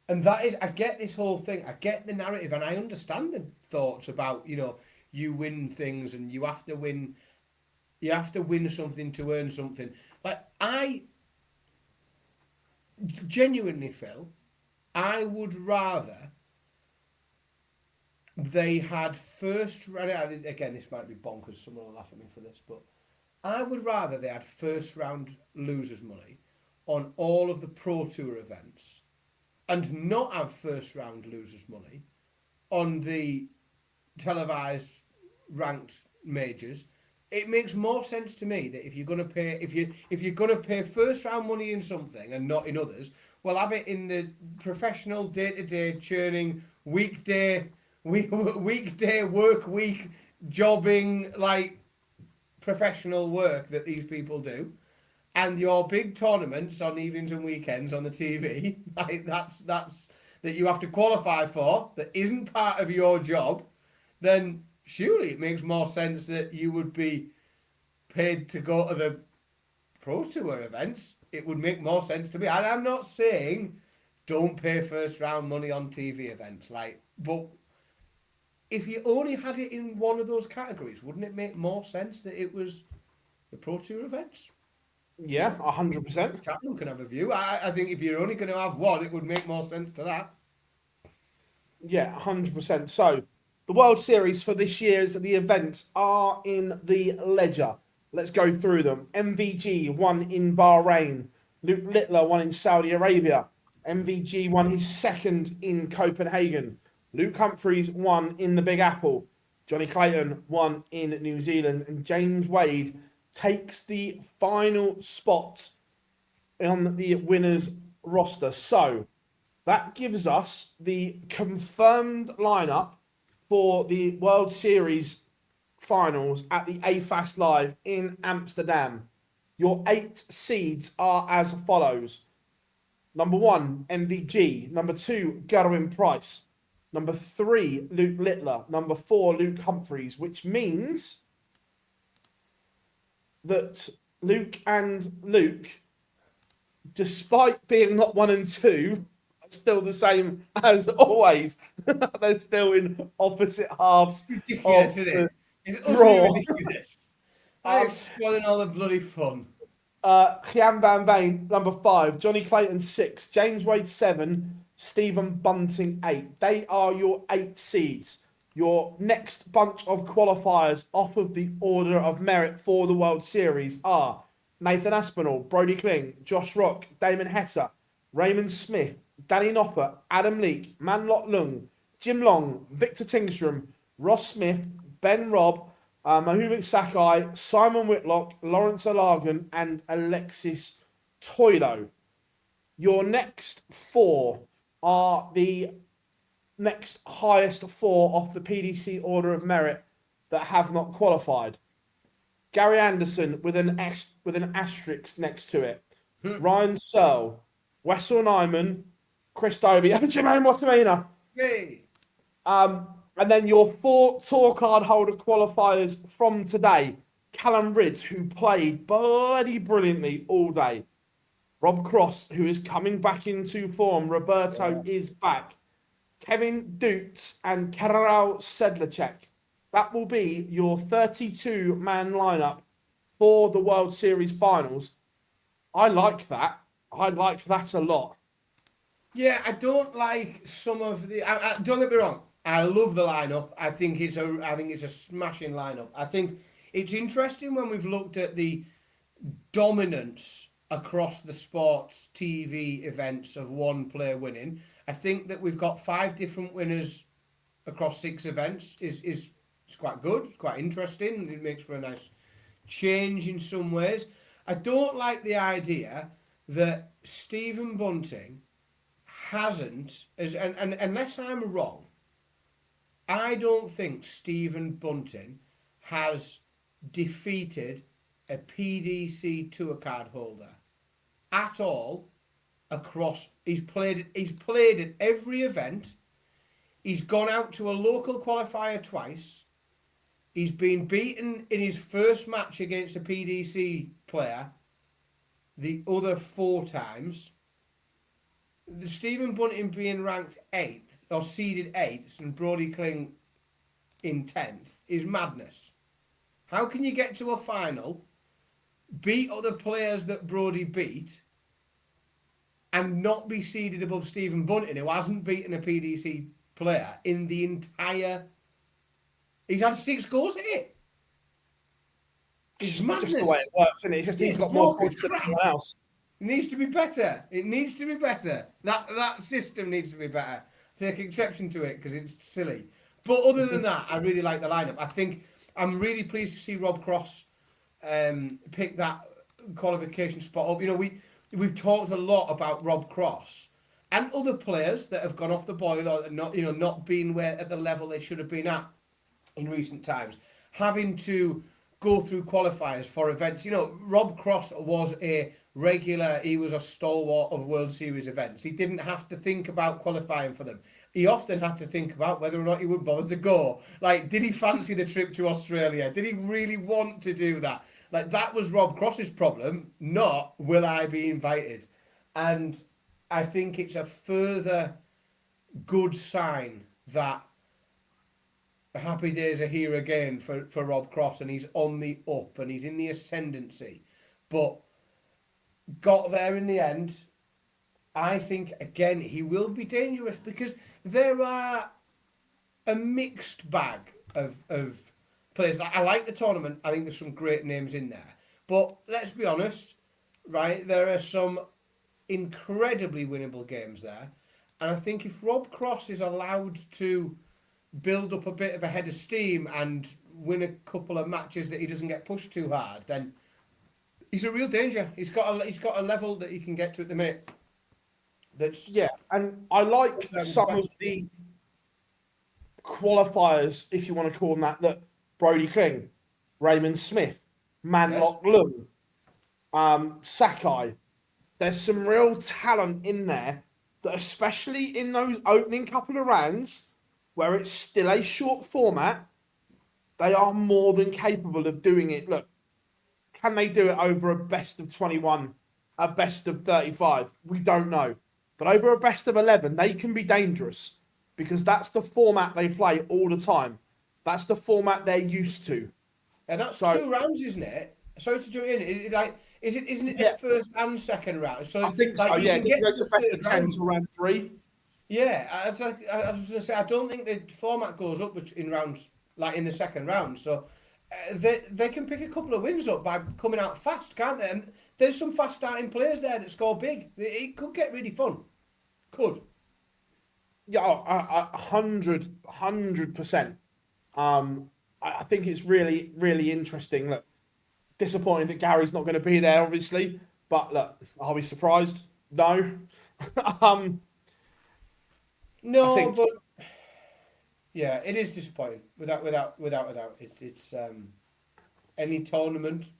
and that is, I get this whole thing. I get the narrative, and I understand the thoughts about, you win things and you have to win something to earn something. Like, I genuinely feel I would rather they had first round. Again, this might be bonkers. Someone will laugh at me for this, but I would rather they had first round losers money on all of the Pro Tour events, and not have first round losers money on the televised ranked majors. It makes more sense to me that if you're going to pay, if you're going to pay first round money in something and not in others, well, have it in the professional day-to-day churning weekday work week jobbing, like professional work that these people do, and your big tournaments on evenings and weekends on the TV, like that's that you have to qualify for, that isn't part of your job, then surely it makes more sense that you would be paid to go to the Pro Tour events. It would make more sense to me. And I'm not saying don't pay first round money on TV events, but if you only had it in one of those categories, wouldn't it make more sense that it was the Pro Tour events? Yeah, 100%. Captain can have a view. I think if you're only going to have one, it would make more sense to that. Yeah, 100%. So the World Series for this year's the events are in the ledger. Let's go through them. MVG won in Bahrain. Luke Littler won in Saudi Arabia. MVG won his second in Copenhagen. Luke Humphreys won in the Big Apple. Johnny Clayton won in New Zealand. And James Wade takes the final spot on the winners roster. So that gives us the confirmed lineup for the World Series finals at the AFAS Live in Amsterdam. Your 8 seeds are as follows. Number 1, MVG. Number 2, Gerwin Price. Number 3, Luke Littler. Number 4, Luke Humphreys, which means that Luke, despite being not 1 and 2, are still the same as always. They're still in opposite halves. Ridiculous, isn't it? It's utterly ridiculous. I'm spoiling all the bloody fun. Gian Van Veen, number 5. Johnny Clayton, 6. James Wade, 7. Stephen Bunting, 8. They are your 8 seeds. Your next bunch of qualifiers off of the order of merit for the World Series are Nathan Aspinall, Brody Kling, Josh Rock, Damon Hetta, Raymond Smith, Danny Nopper, Adam Leake, Manlot Lung, Jim Long, Victor Tingstrom, Ross Smith, Ben Robb, Mahumik Sakai, Simon Whitlock, Lawrence Alagan, and Alexis Toilo. Your next 4 are the next highest 4 off the PDC order of merit that have not qualified. Gary Anderson with an asterisk next to it. Ryan Searle, Wessel Nyman, Chris Dobie, and Jermaine Watamina. Yay! And then your 4 tour card holder qualifiers from today. Callum Ridds, who played bloody brilliantly all day. Rob Cross, who is coming back into form. Roberto is back. Kevin Dutz and Karol Sedlacek. That will be your 32-man lineup for the World Series finals. I like that. I like that a lot. Yeah, I don't like some of the. Don't get me wrong. I love the lineup. I think it's a smashing lineup. I think it's interesting when we've looked at the dominance across the sports TV events of one player winning. I think that we've got 5 different winners across 6 events is quite good, quite interesting. It makes for a nice change in some ways. I don't like the idea that Stephen Bunting hasn't, and unless I'm wrong, I don't think Stephen Bunting has defeated a PDC tour card holder at all across. He's played at every event. He's gone out to a local qualifier twice. He's been beaten in his first match against a PDC player the other 4 times. The Stephen Bunting being ranked 8th or seeded 8th and Brody Kling in 10th is madness. How can you get to a final, beat other players that Brody beat, and not be seeded above Stephen Bunting, who hasn't beaten a PDC player in the entire... He's had 6 goals at it. It's madness. Just the way it works, isn't it? It's just he's got more points than anyone else. It needs to be better. It needs to be better. That system needs to be better. Take exception to it because it's silly. But other than that, I really like the lineup. I think I'm really pleased to see Rob Cross pick that qualification spot up. You know, we've talked a lot about Rob Cross and other players that have gone off the boil or not being at the level they should have been at in recent times, having to go through qualifiers for events. You know, Rob Cross was a regular, he was a stalwart of World Series events. He didn't have to think about qualifying for them. He often had to think about whether or not he would bother to go. Like, did he fancy the trip to Australia? Did he really want to do that? Like, that was Rob Cross's problem, not will I be invited. And I think it's a further good sign that happy days are here again for Rob Cross, and he's on the up and he's in the ascendancy. But got there in the end. I think, again, he will be dangerous because there are a mixed bag of players. I like the tournament. I think there's some great names in there. But let's be honest, right? There are some incredibly winnable games there. And I think if Rob Cross is allowed to build up a bit of a head of steam and win a couple of matches that he doesn't get pushed too hard, then he's a real danger. He's got a level that he can get to at the minute. And I like some of the qualifiers, if you want to call them that Brody Kling, Raymond Smith, Manlock Lung, Sakai. There's some real talent in there that, especially in those opening couple of rounds, where it's still a short format, they are more than capable of doing it. Look, can they do it over a best of 21, a best of 35? We don't know. But over a best of 11, they can be dangerous because that's the format they play all the time. That's the format they're used to. And that's 2 rounds, isn't it? Sorry to jump in. Isn't it the first and second round? So I think so, yeah. It goes to best of 10 to round 3. Yeah, I was going to say, I don't think the format goes up in rounds, like in the second round. So they can pick a couple of wins up by coming out fast, can't they? And there's some fast starting players there that score big. It could get really fun. Could. Yeah, 100%. I think it's really, really interesting. Look, disappointing that Gary's not going to be there, obviously. But look, are we surprised? No. No, but yeah, it is disappointing without a doubt. It's any tournament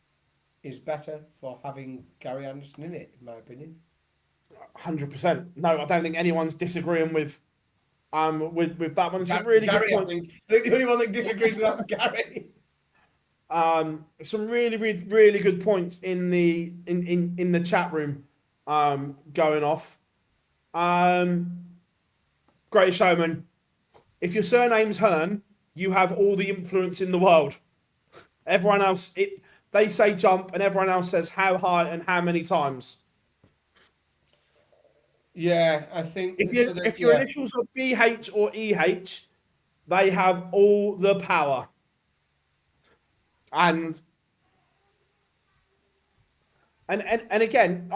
is better for having Gary Anderson in it, in my opinion. 100%. No, I don't think anyone's disagreeing with that one. It's a really Gary, good point. I think the only one that disagrees with that's Gary. Some really, really, really good points in the chat room going off. Great Showman. If your surname's Hearn, you have all the influence in the world. Everyone else, they say jump, and everyone else says how high and how many times. Yeah, I think if your initials are BH or EH, they have all the power. And and again,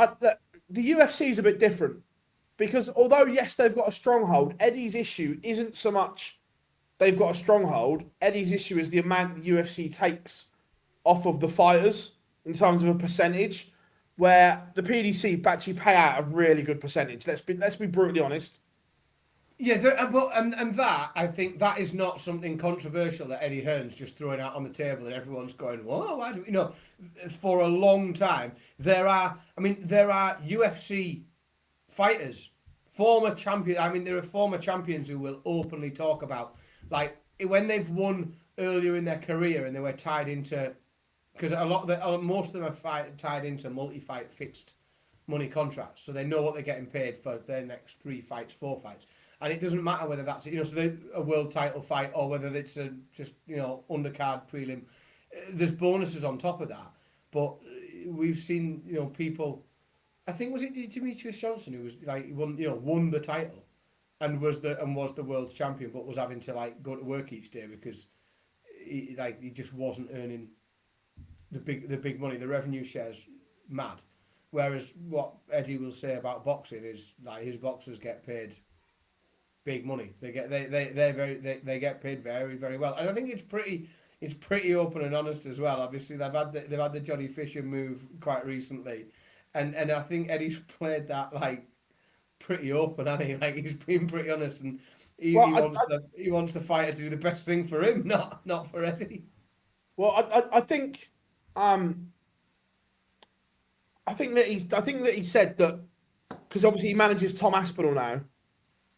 the UFC is a bit different because although yes they've got a stronghold, Eddie's issue isn't so much they've got a stronghold. Eddie's issue is the amount the UFC takes off of the fighters in terms of a percentage, where the PDC actually pay out a really good percentage. Let's be brutally honest. Yeah, and that I think that is not something controversial that Eddie Hearn's just throwing out on the table and everyone's going, "Whoa, why do we?" You know, for a long time there are. I mean, there are UFC fighters, former champions. I mean, there are former champions who will openly talk about like when they've won earlier in their career and they were tied into because most of them are tied into multi-fight fixed money contracts, so they know what they're getting paid for their next 3 fights, 4 fights. And it doesn't matter whether that's a world title fight or whether it's a just undercard prelim. There's bonuses on top of that, but we've seen people. I think was it Demetrius Johnson who was like won the title and was the world champion, but was having to like go to work each day because he just wasn't earning the big money. The revenue shares mad. Whereas what Eddie will say about boxing is like his boxers get paid big money. They get paid very, very well, and I think it's pretty open and honest as well. Obviously, they've had the Johnny Fisher move quite recently, and I think Eddie's played that like pretty open, hasn't he? Like he's been pretty honest, and he wants the fighter to do the best thing for him, not for Eddie. Well, I think I think that he said that because obviously he manages Tom Aspinall now,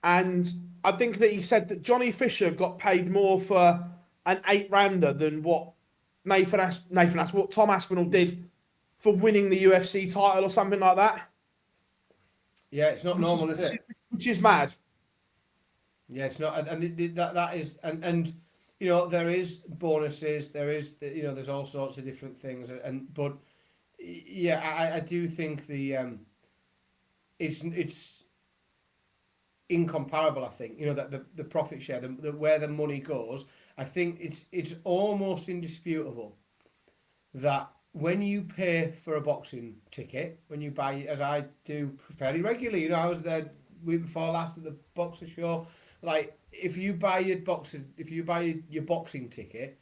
and I think that he said that Johnny Fisher got paid more for an 8-rounder than what what Tom Aspinall did for winning the UFC title or something like that. Yeah, it's not normal, is it? Which is mad. Yeah, it's not, and that is, and there is bonuses, there is there's all sorts of different things, but yeah, I do think it's incomparable. I think that the profit share, the where the money goes. I think it's almost indisputable that when you pay for a boxing ticket, when you buy, as I do fairly regularly, I was there week before last at the boxer show. Like if you buy your boxing ticket,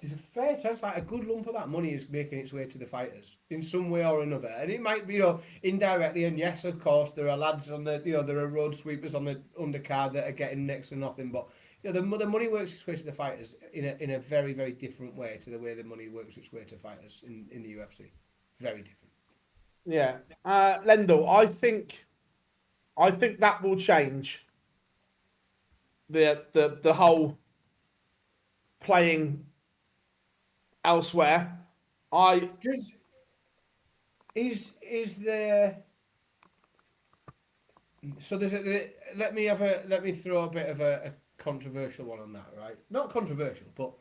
there's a fair chance, like a good lump of that money is making its way to the fighters in some way or another, and it might be indirectly. And yes, of course, there are lads on the there are road sweepers on the undercard that are getting next to nothing, but the money works its way to the fighters in a very, very different way to the way the money works its way to fighters in the UFC. Very different. Yeah, Lendl, I think that will change the whole playing elsewhere. Is there? So let me throw a bit of a controversial one on that, right? Not controversial, but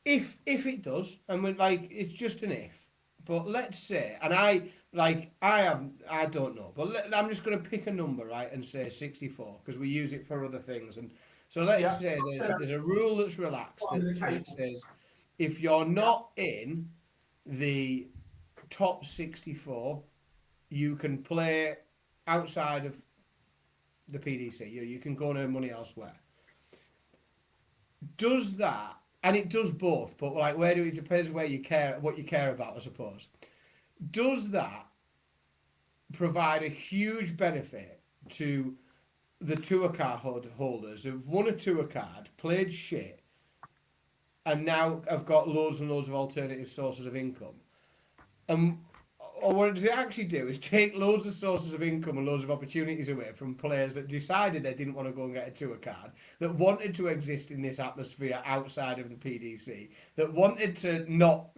if it does, and it's just an if. But let's say, and I don't know, but I'm just going to pick a number, right, and say 64 because we use it for other things, and so let's say there's a rule that's relaxed that says if you're not in the top 64, you can play outside of the PDC. You can go and earn money elsewhere. Does that, and it does both, but it depends what you care about, I suppose. Does that provide a huge benefit to the tour card holders who've won a tour card, played shit, and now have got loads and loads of alternative sources of income? Or what does it actually do is take loads of sources of income and loads of opportunities away from players that decided they didn't want to go and get a tour card, that wanted to exist in this atmosphere outside of the PDC, that wanted to not,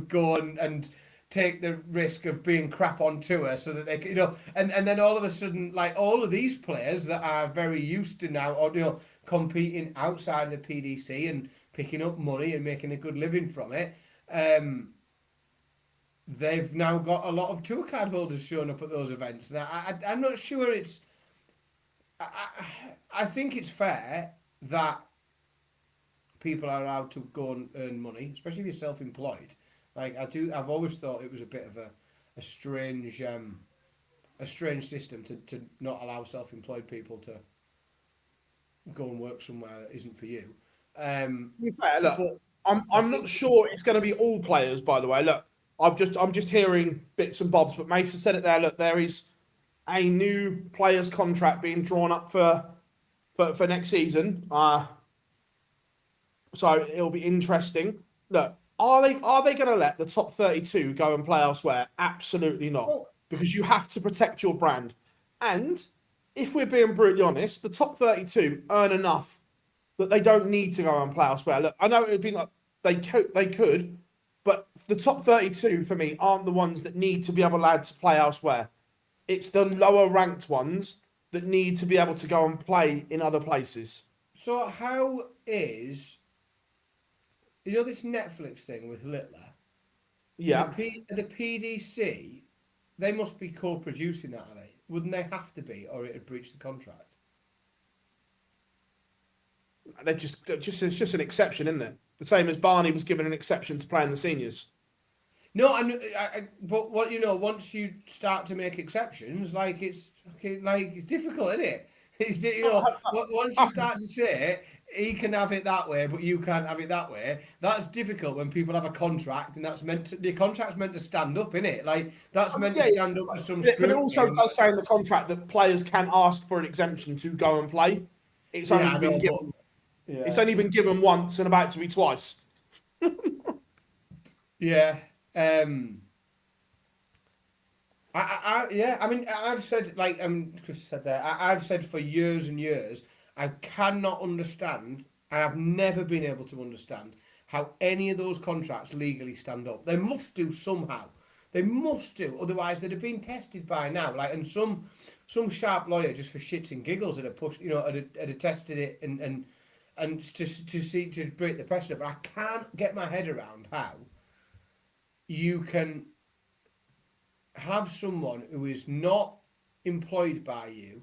go and take the risk of being crap on tour so that they could, and then all of a sudden, all of these players that are very used to now, or, competing outside the PDC and picking up money and making a good living from it, they've now got a lot of tour card holders showing up at those events. Now, I'm not sure it's... I think it's fair that people are allowed to go and earn money, especially if you're self-employed. Like I've always thought it was a bit of a strange system to not allow self-employed people to go and work somewhere that isn't for you. To be fair, look, But I I'm not think sure it's going to be all players. By the way, look, I'm just hearing bits and bobs. But Mason said it there. Look, there is a new players' contract being drawn up for next season. So it'll be interesting. Look, are they going to let the top 32 go and play elsewhere? Absolutely not, well, because you have to protect your brand. And if we're being brutally honest, the top 32 earn enough that they don't need to go and play elsewhere. Look, I know it would be like they could, but the top 32 for me aren't the ones that need to be allowed to play elsewhere. It's the lower ranked ones that need to be able to go and play in other places. so how is this Netflix thing with Littler? Yeah, The PDC, they must be co-producing that, are they? Wouldn't they have to be, or it'd breach the contract? they it's just an exception, isn't it? The same as Barney was given an exception to play in the seniors. No, but what once you start to make exceptions, like it's difficult, isn't it? Once you start to say he can have it that way, but you can't have it that way. That's difficult when people have a contract, and the contract's meant to stand up, isn't it? Like that's meant to stand up to some But it scrutiny. also does say in the contract that players can ask for an exemption to go and play. It's Yeah, only I been know, given. but It's yeah, only been given once and about to be twice. yeah. Yeah. I mean, I've said Chris said there. I've said for years and years, I cannot understand. I have never been able to understand how any of those contracts legally stand up. They must do somehow. They must do. Otherwise, they'd have been tested by now. And some sharp lawyer just for shits and giggles had pushed, had tested it and to break the precedent. But I can't get my head around how you can have someone who is not employed by you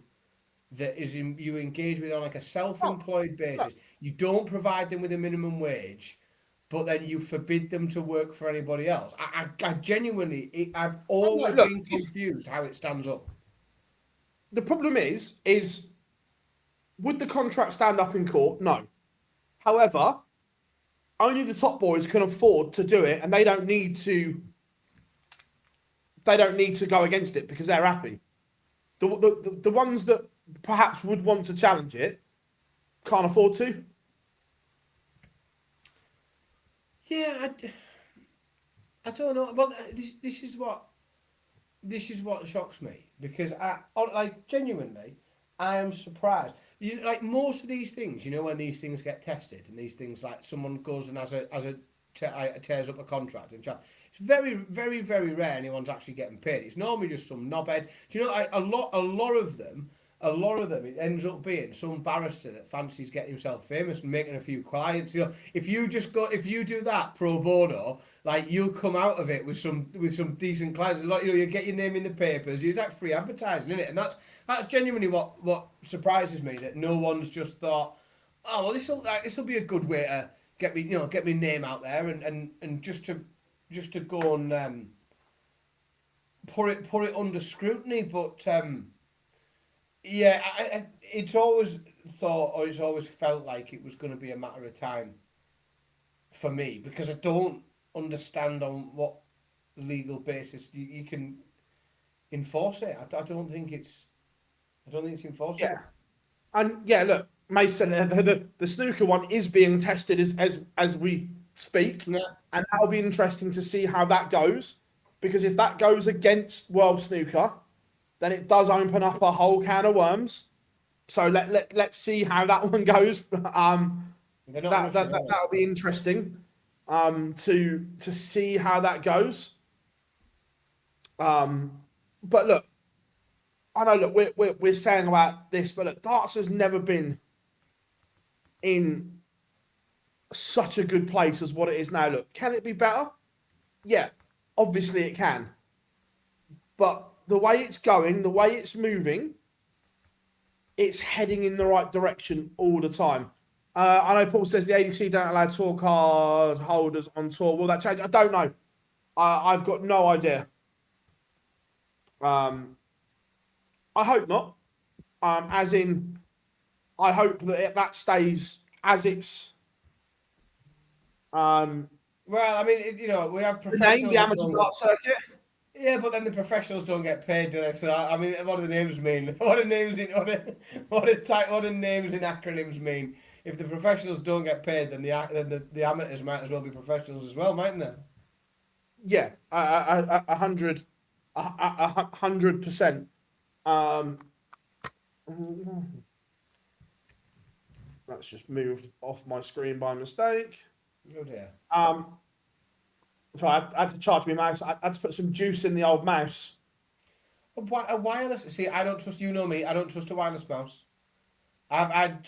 that you engage with on like a Oh, self-employed look, basis. You don't provide them with a minimum wage, but then you forbid them to work for anybody else. I genuinely, I've always look. been If confused how it stands up. the problem is would the contract stand up in court? No. However, only the top boys can afford to do it, and they don't need to. They don't need to go against it because they're happy. The ones that perhaps would want to challenge it can't afford to. Yeah, I don't know. Well, this is what shocks me because genuinely, I am surprised. Like most of these things, when these things get tested and these things like someone goes and tears up a contract and it's very, very, very rare anyone's actually getting paid. It's normally just some knobhead. Do you know? A lot of them. It ends up being some barrister that fancies getting himself famous and making a few clients. If you do that pro bono, like you'll come out of it with some decent clients. You get your name in the papers. It's like free advertising, isn't it? And that's genuinely what surprises me, that no one's just thought, oh well, this'll be a good way to get my name out there and just to go and put it under scrutiny, but. Yeah, it's always thought, or it's always felt like it was going to be a matter of time for me, because I don't understand on what legal basis you can enforce it. I don't think it's enforceable. Yeah, and yeah, look, Mason, the snooker one is being tested as we speak, Yeah. and that'll be interesting to see how that goes. Because if that goes against World Snooker, then it does open up a whole can of worms. So let's see how that one goes. They're not rushing, are That'll be interesting to see how that goes. But look, I know. Look, we're saying about this, but look, darts has never been in such a good place as what it is now. Look, can it be better? Yeah, obviously it can. But the way it's going, the way it's moving, it's heading in the right direction all the time. I know Paul says the ADC don't allow tour card holders on tour. Will that change? I don't know. I've got no idea. I hope not. As in, I hope that that stays as it's. Well, I mean, we have The name, professionals. the amateur dart circuit. Yeah, but then the professionals don't get paid, do they? So, I mean, what do the names mean? What do names in acronyms mean? If the professionals don't get paid, then the amateurs might as well be professionals as well, mightn't they? Yeah, 100%. That's just moved off my screen by mistake. Oh dear. So I had to charge my mouse. I had to put some juice in the old mouse. A wireless. See, I don't trust. You know me. I don't trust a wireless mouse.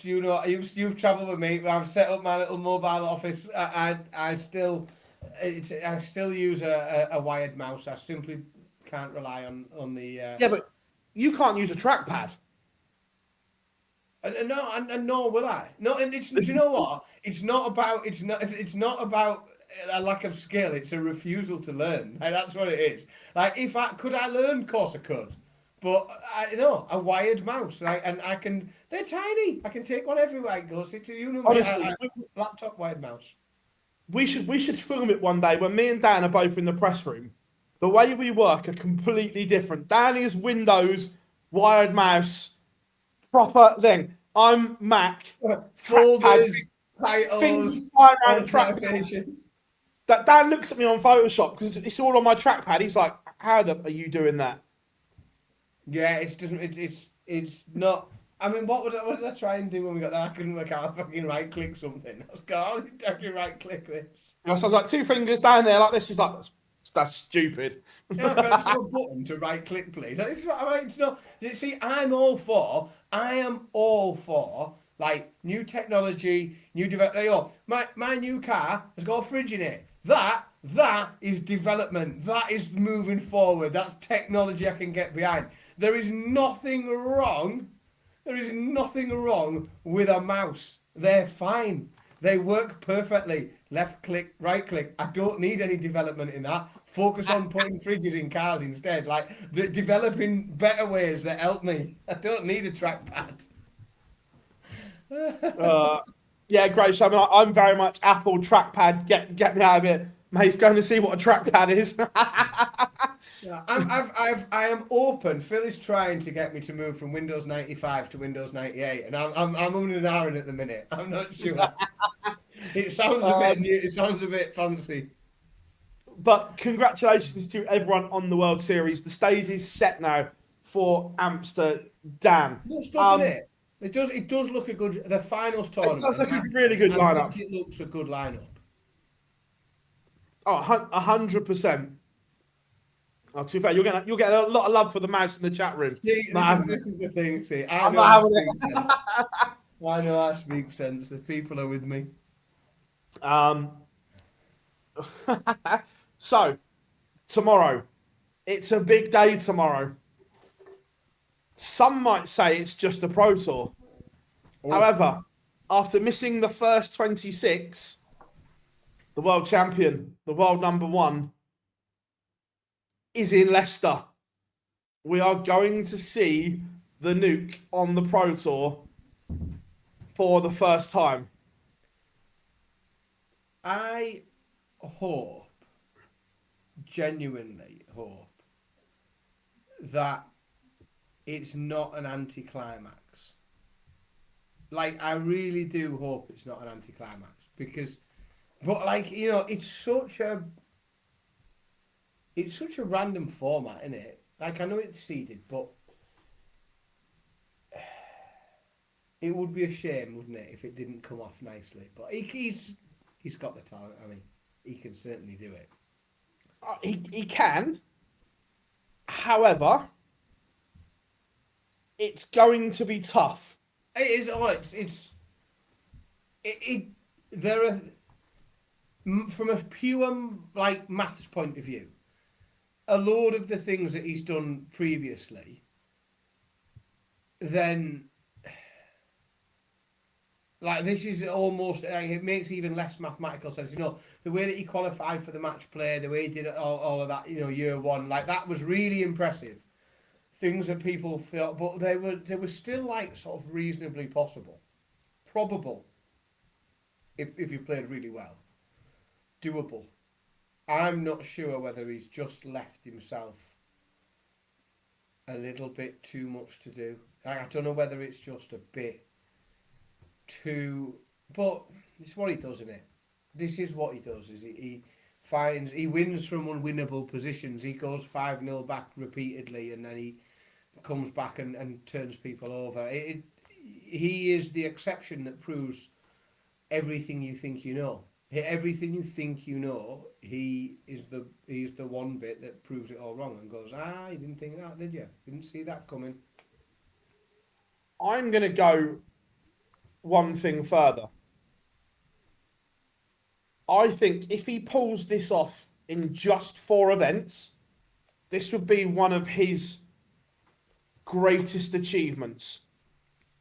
You've travelled with me. I've set up my little mobile office. I still use a wired mouse. I simply can't rely on the. Yeah, but you can't use a trackpad. And nor will I. No, and it's. Do you know what? It's not about a lack of skill. It's a refusal to learn. Like, that's what it is. Like, could I learn? Of course I could. But a wired mouse, like, and they're tiny. I can take one everywhere I go. Sit to Honestly, laptop wired mouse. We should film it one day when me and Dan are both in the press room. The way we work are completely different. Dan is Windows, wired mouse, proper thing. I'm Mac, folders, titles, trackpad. That Dan looks at me on Photoshop because it's all on my trackpad. He's like, "How are you doing that?" Yeah, it's not. I mean, what did I try and do when we got there? I couldn't work out. I fucking right click something. I was going, I can right click this. So I was like, 2 fingers down there like this. He's like, that's stupid. Yeah, but it's no button to right click, please. It's not. See, I am all for like new technology, new development. My new car has got a fridge in it. That is development. That is moving forward. That's technology I can get behind. There is nothing wrong with a mouse. They're fine. They work perfectly. Left click, right click. I don't need any development in that. Focus on putting fridges in cars instead. Like developing better ways that help me. I don't need a trackpad. Yeah, great. So I'm very much Apple trackpad. Get me out of it. Mate's going to see what a trackpad is. Yeah, I am open. Phil is trying to get me to move from Windows 95 to Windows 98, and I'm an hour at the minute. I'm not sure. It sounds a bit new. It sounds a bit fancy. But congratulations to everyone on the World Series. The stage is set now for Amsterdam. Looks good, doesn't it? It does look a good. The finals tournament. It does look a really good lineup. I think it looks a good lineup. Oh, 100%. Oh, to be fair, you'll get a lot of love for the mouse in the chat room. See, this is the thing. See, I know that speaks sense. The people are with me. So, tomorrow, it's a big day tomorrow. Some might say it's just a Pro Tour. Oh. However, after missing the first 26, the world champion, the world number 1, is in Leicester. We are going to see the Nuke on the Pro Tour for the first time. I genuinely hope, that it's not an anticlimax. Like, I really do hope it's not an anticlimax but like, it's such a random format, isn't it? Like, I know it's seeded, but it would be a shame, wouldn't it, if it didn't come off nicely. But he's got the talent. I mean, he can certainly do it. He can. However, it's going to be tough. It is. Oh, there are, from a pure like maths point of view, a load of the things that he's done previously, then Like, this is almost, it makes even less mathematical sense. The way that he qualified for the match play, the way he did all of that, year one, like, that was really impressive. Things that people thought, but they were still, like, sort of reasonably possible. Probable. If you played really well. Doable. I'm not sure whether he's just left himself a little bit too much to do. I don't know whether it's just a bit too, but it's what he does, isn't it? This is what he does. Is he wins from unwinnable positions. He goes 5-0 back repeatedly, and then he comes back and turns people over. He is the exception that proves everything you think you know. Everything you think you know, he's the one bit that proves it all wrong and goes, you didn't think that, did you? Didn't see that coming. I'm going to go one thing further. I think if he pulls this off in just 4 events, this would be one of his greatest achievements,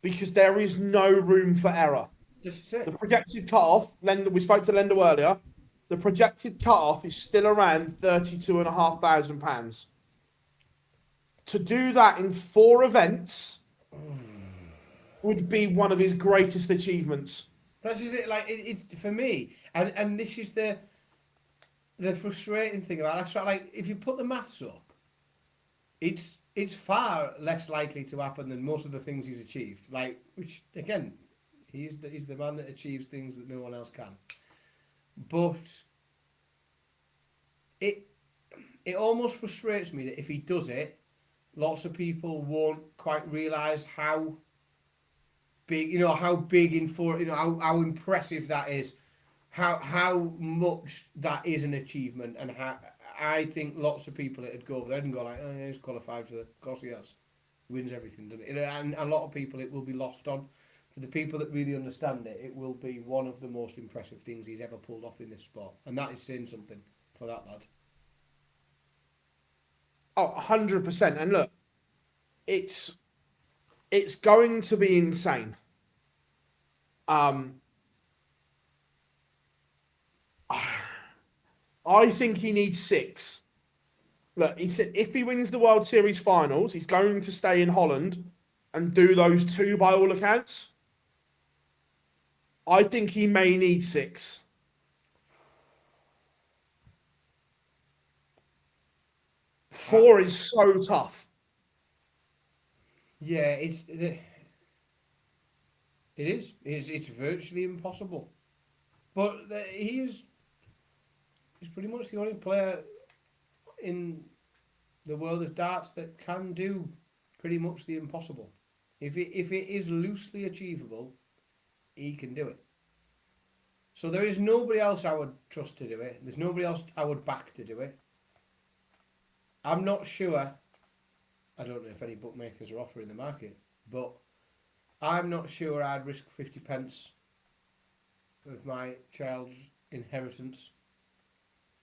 because there is no room for error. The projected cut-off, we spoke to Lendo earlier, the projected cut-off is still around £32,500. To do that in 4 events would be one of his greatest achievements. That's just it. Like, it for me, and this is the frustrating thing about it. That's right, like, if you put the maths up, it's far less likely to happen than most of the things he's achieved. Like, which again, he's the man that achieves things that no one else can. But it almost frustrates me that if he does it, lots of people won't quite realise how big, how big in 4, how impressive that is, how much that is an achievement, and how I think lots of people it'd go over there and go like, oh, yeah, he's qualified for of course he has, wins everything, doesn't it? And a lot of people it will be lost on. For the people that really understand it, it will be one of the most impressive things he's ever pulled off in this sport, and that is saying something for that lad. Oh, 100%. And look, it's going to be insane. I think he needs 6. Look, he said if he wins the World Series finals, he's going to stay in Holland and do those 2 by all accounts. I think he may need 6. Four is so tough. Yeah, it is. It's virtually impossible. But he's pretty much the only player in the world of darts that can do pretty much the impossible. If it is loosely achievable, he can do it. So there is nobody else I would trust to do it. There's nobody else I would back to do it. I'm not sure. I don't know if any bookmakers are offering the market, but I'm not sure I'd risk 50 pence of my child's inheritance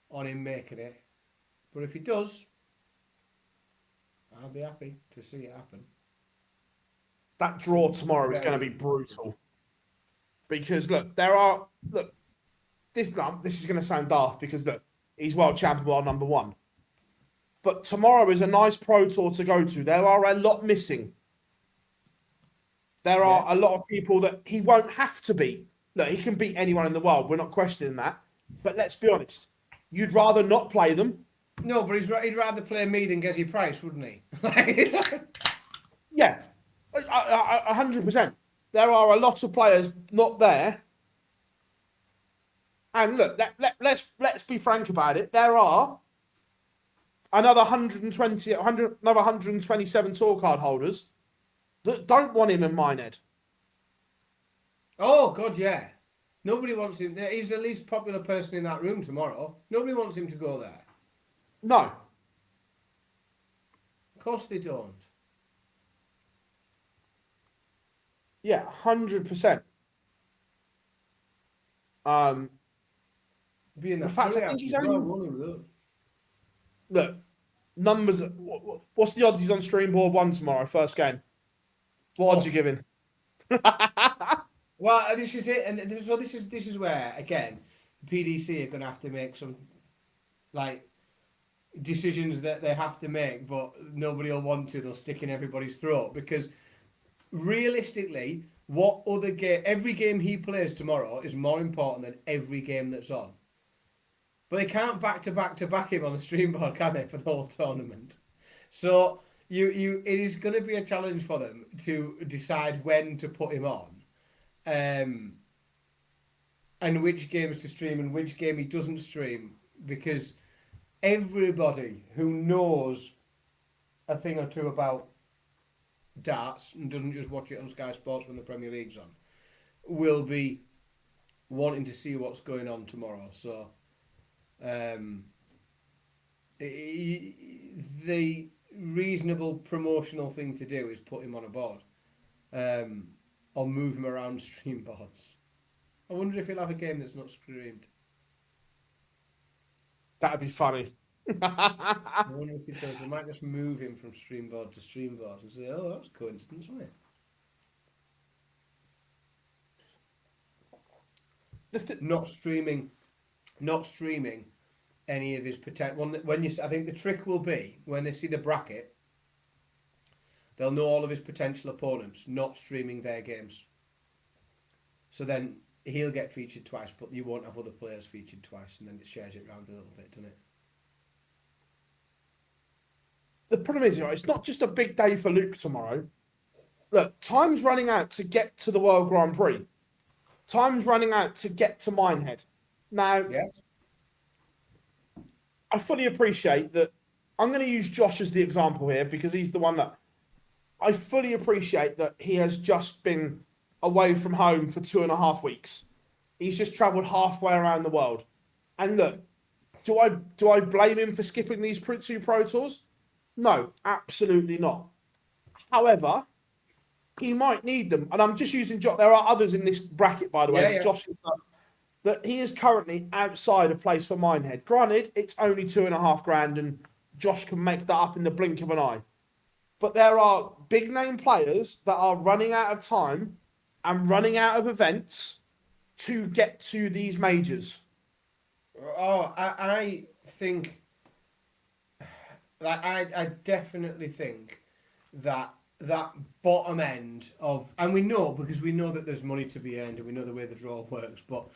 on him making it. But if he does, I'll be happy to see it happen. That draw tomorrow is going to be brutal. Because this is going to sound daft because look, he's world champion, world number 1. But tomorrow is a nice pro tour to go to. There are a lot missing. There are a lot of people that he won't have to beat. Look, he can beat anyone in the world. We're not questioning that. But let's be honest. You'd rather not play them. No, but he'd rather play me than Gezi Price, wouldn't he? Yeah, 100%. There are a lot of players not there. And look, let's be frank about it. There are another 127 tour card holders that don't want him in Minehead. Oh, God, yeah. Nobody wants him. He's the least popular person in that room tomorrow. Nobody wants him to go there. No. Of course they don't. Yeah, 100%. Being the fact I think he's only... Look, numbers... What's the odds he's on stream board 1 tomorrow, first game? What odds are you giving? Well, this is it, and so this is where again, PDC are going to have to make some like decisions that they have to make, but nobody will want to. They'll stick in everybody's throat because realistically, what other game? Every game he plays tomorrow is more important than every game that's on. But they can't back to back him on the stream board, can they, for the whole tournament? So it is going to be a challenge for them to decide when to put him on, and which games to stream and which game he doesn't stream, because everybody who knows a thing or two about darts and doesn't just watch it on Sky Sports when the Premier League's on will be wanting to see what's going on tomorrow. So the reasonable promotional thing to do is put him on a board, or move him around stream boards. I wonder if he'll have a game that's not streamed. That'd be funny. I wonder if he does. They might just move him from stream board to stream board and say, "Oh, that's a coincidence, wasn't it?" Not streaming any of his potential. I think the trick will be when they see the bracket, they'll know all of his potential opponents, not streaming their games. So then he'll get featured twice, but you won't have other players featured twice, and then it shares it around a little bit, doesn't it? The problem is, it's not just a big day for Luke tomorrow. Look, time's running out to get to the World Grand Prix. Time's running out to get to Minehead. Now, Yes. I fully appreciate that. I'm going to use Josh as the example here because he's the one that I fully appreciate that he has just been away from home for 2.5 weeks. He's just travelled halfway around the world. And look, do I blame him for skipping these two Pro Tours? No, absolutely not. However, he might need them. And I'm just using Josh. There are others in this bracket, by the way. Yeah. Josh is that he is currently outside a place for Minehead. Granted, it's only 2.5 grand and Josh can make that up in the blink of an eye. But there are big name players that are running out of time and running out of events to get to these majors. Oh, I think, like, I definitely think that bottom end of, and we know because we know that there's money to be earned and we know the way the draw works, but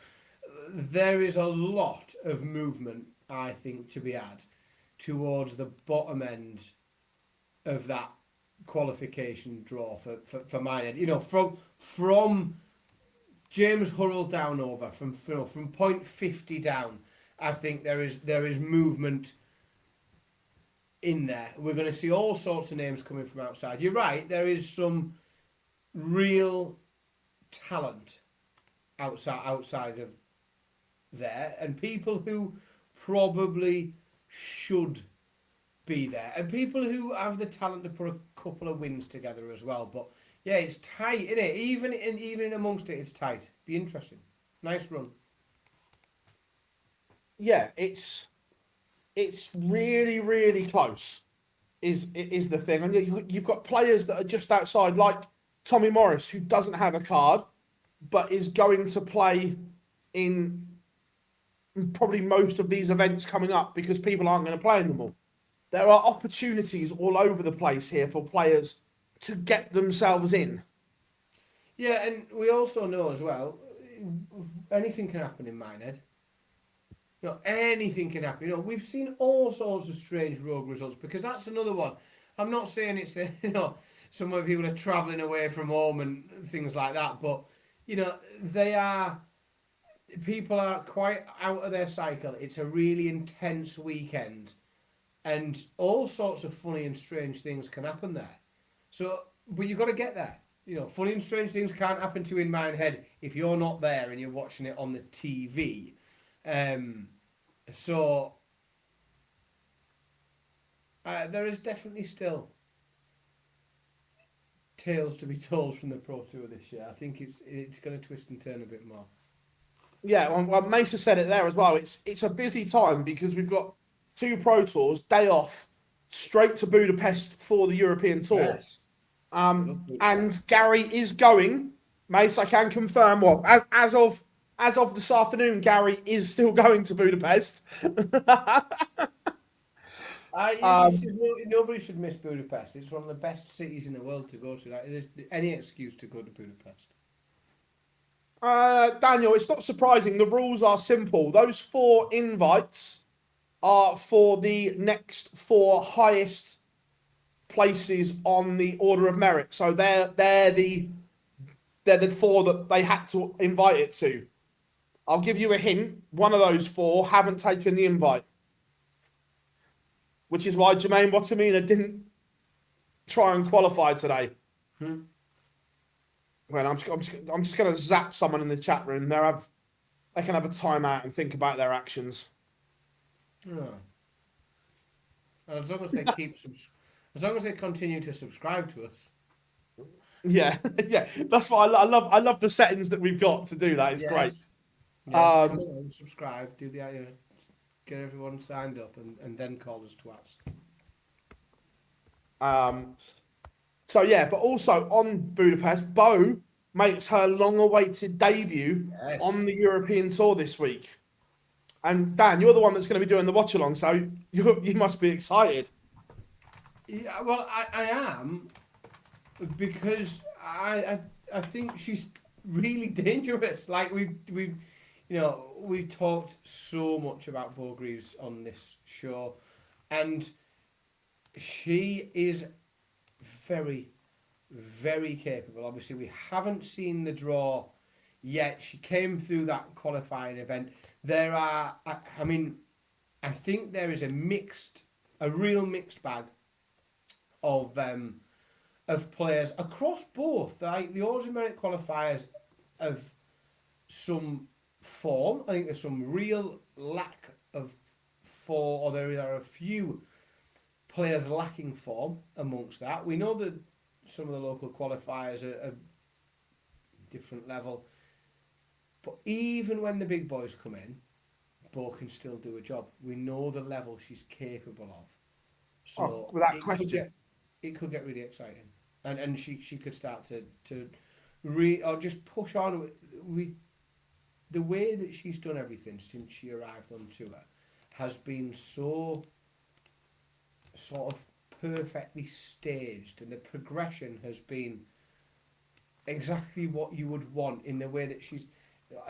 there is a lot of movement, I think, to be had towards the bottom end of that qualification draw for Minehead. You know, from James Hurrell down over, from point 50 down, I think there is movement in there. We're going to see all sorts of names coming from outside. You're right, there is some real talent outside of there, and people who probably should be there, and people who have the talent to put a couple of wins together as well. But yeah, it's tight, isn't it? Even in amongst it, it's tight. Be interesting. Nice run. Yeah, it's really, really close. Is the thing, and you've got players that are just outside, like Tommy Morris, who doesn't have a card, but is going to play in probably most of these events coming up because people aren't going to play in them all. There are opportunities all over the place here for players to get themselves in. Yeah, and we also know as well, anything can happen in Minehead. You know, anything can happen. You know, we've seen all sorts of strange rogue results because that's another one. I'm not saying it's, you know, some of people are travelling away from home and things like that, but, you know, people are quite out of their cycle. It's a really intense weekend and all sorts of funny and strange things can happen there. So, but you've got to get there. You know, funny and strange things can't happen to you in Minehead if you're not there and you're watching it on the TV. So there is definitely still tales to be told from the Pro Tour this year. I think it's going to twist and turn a bit more. Yeah, well, Mesa said it there as well. It's a busy time because we've got 2 Pro Tours, day off, straight to Budapest for the European Tour. Yes. And Gary is going Mace, I can confirm. Well, as of this afternoon, Gary is still going to Budapest. Um, Nobody should miss Budapest. It's one of the best cities in the world to go to. Like, there's any excuse to go to Budapest. Daniel, it's not surprising. The rules are simple. Those 4 invites are for the next 4 highest places on the order of merit. So they're the 4 that they had to invite it to. I'll give you a hint. One of those 4 haven't taken the invite, which is why Jermaine Wattamina didn't try and qualify today. Well, I'm just going to zap someone in the chat room. They can have a timeout and think about their actions. Oh. As long as they as long as they continue to subscribe to us. Yeah, yeah. That's why I love the settings that we've got to do that. It's great. Yes, come on, subscribe, do the get everyone signed up, and then call us twats. So yeah, but also on Budapest, Bo makes her long-awaited debut on the European tour this week. And Dan, you're the one that's going to be doing the watch-along, so you must be excited. Yeah, well, I am, because I think she's really dangerous. Like we've talked so much about Bo Greaves on this show, and she is very, very capable. Obviously, we haven't seen the draw yet. She came through that qualifying event. There are, I think there is a real mixed bag of players across both. Like the Ordinary Merit qualifiers of some form. I think there's some real lack of form, or there are a few players lacking form amongst that. We know that some of the local qualifiers are different level, but even when the big boys come in, Bo can still do a job. We know the level she's capable of. So without question, it could get really exciting, and she could start to or just push on with the way that she's done everything since she arrived on tour has been so sort of perfectly staged, and the progression has been exactly what you would want in the way that she's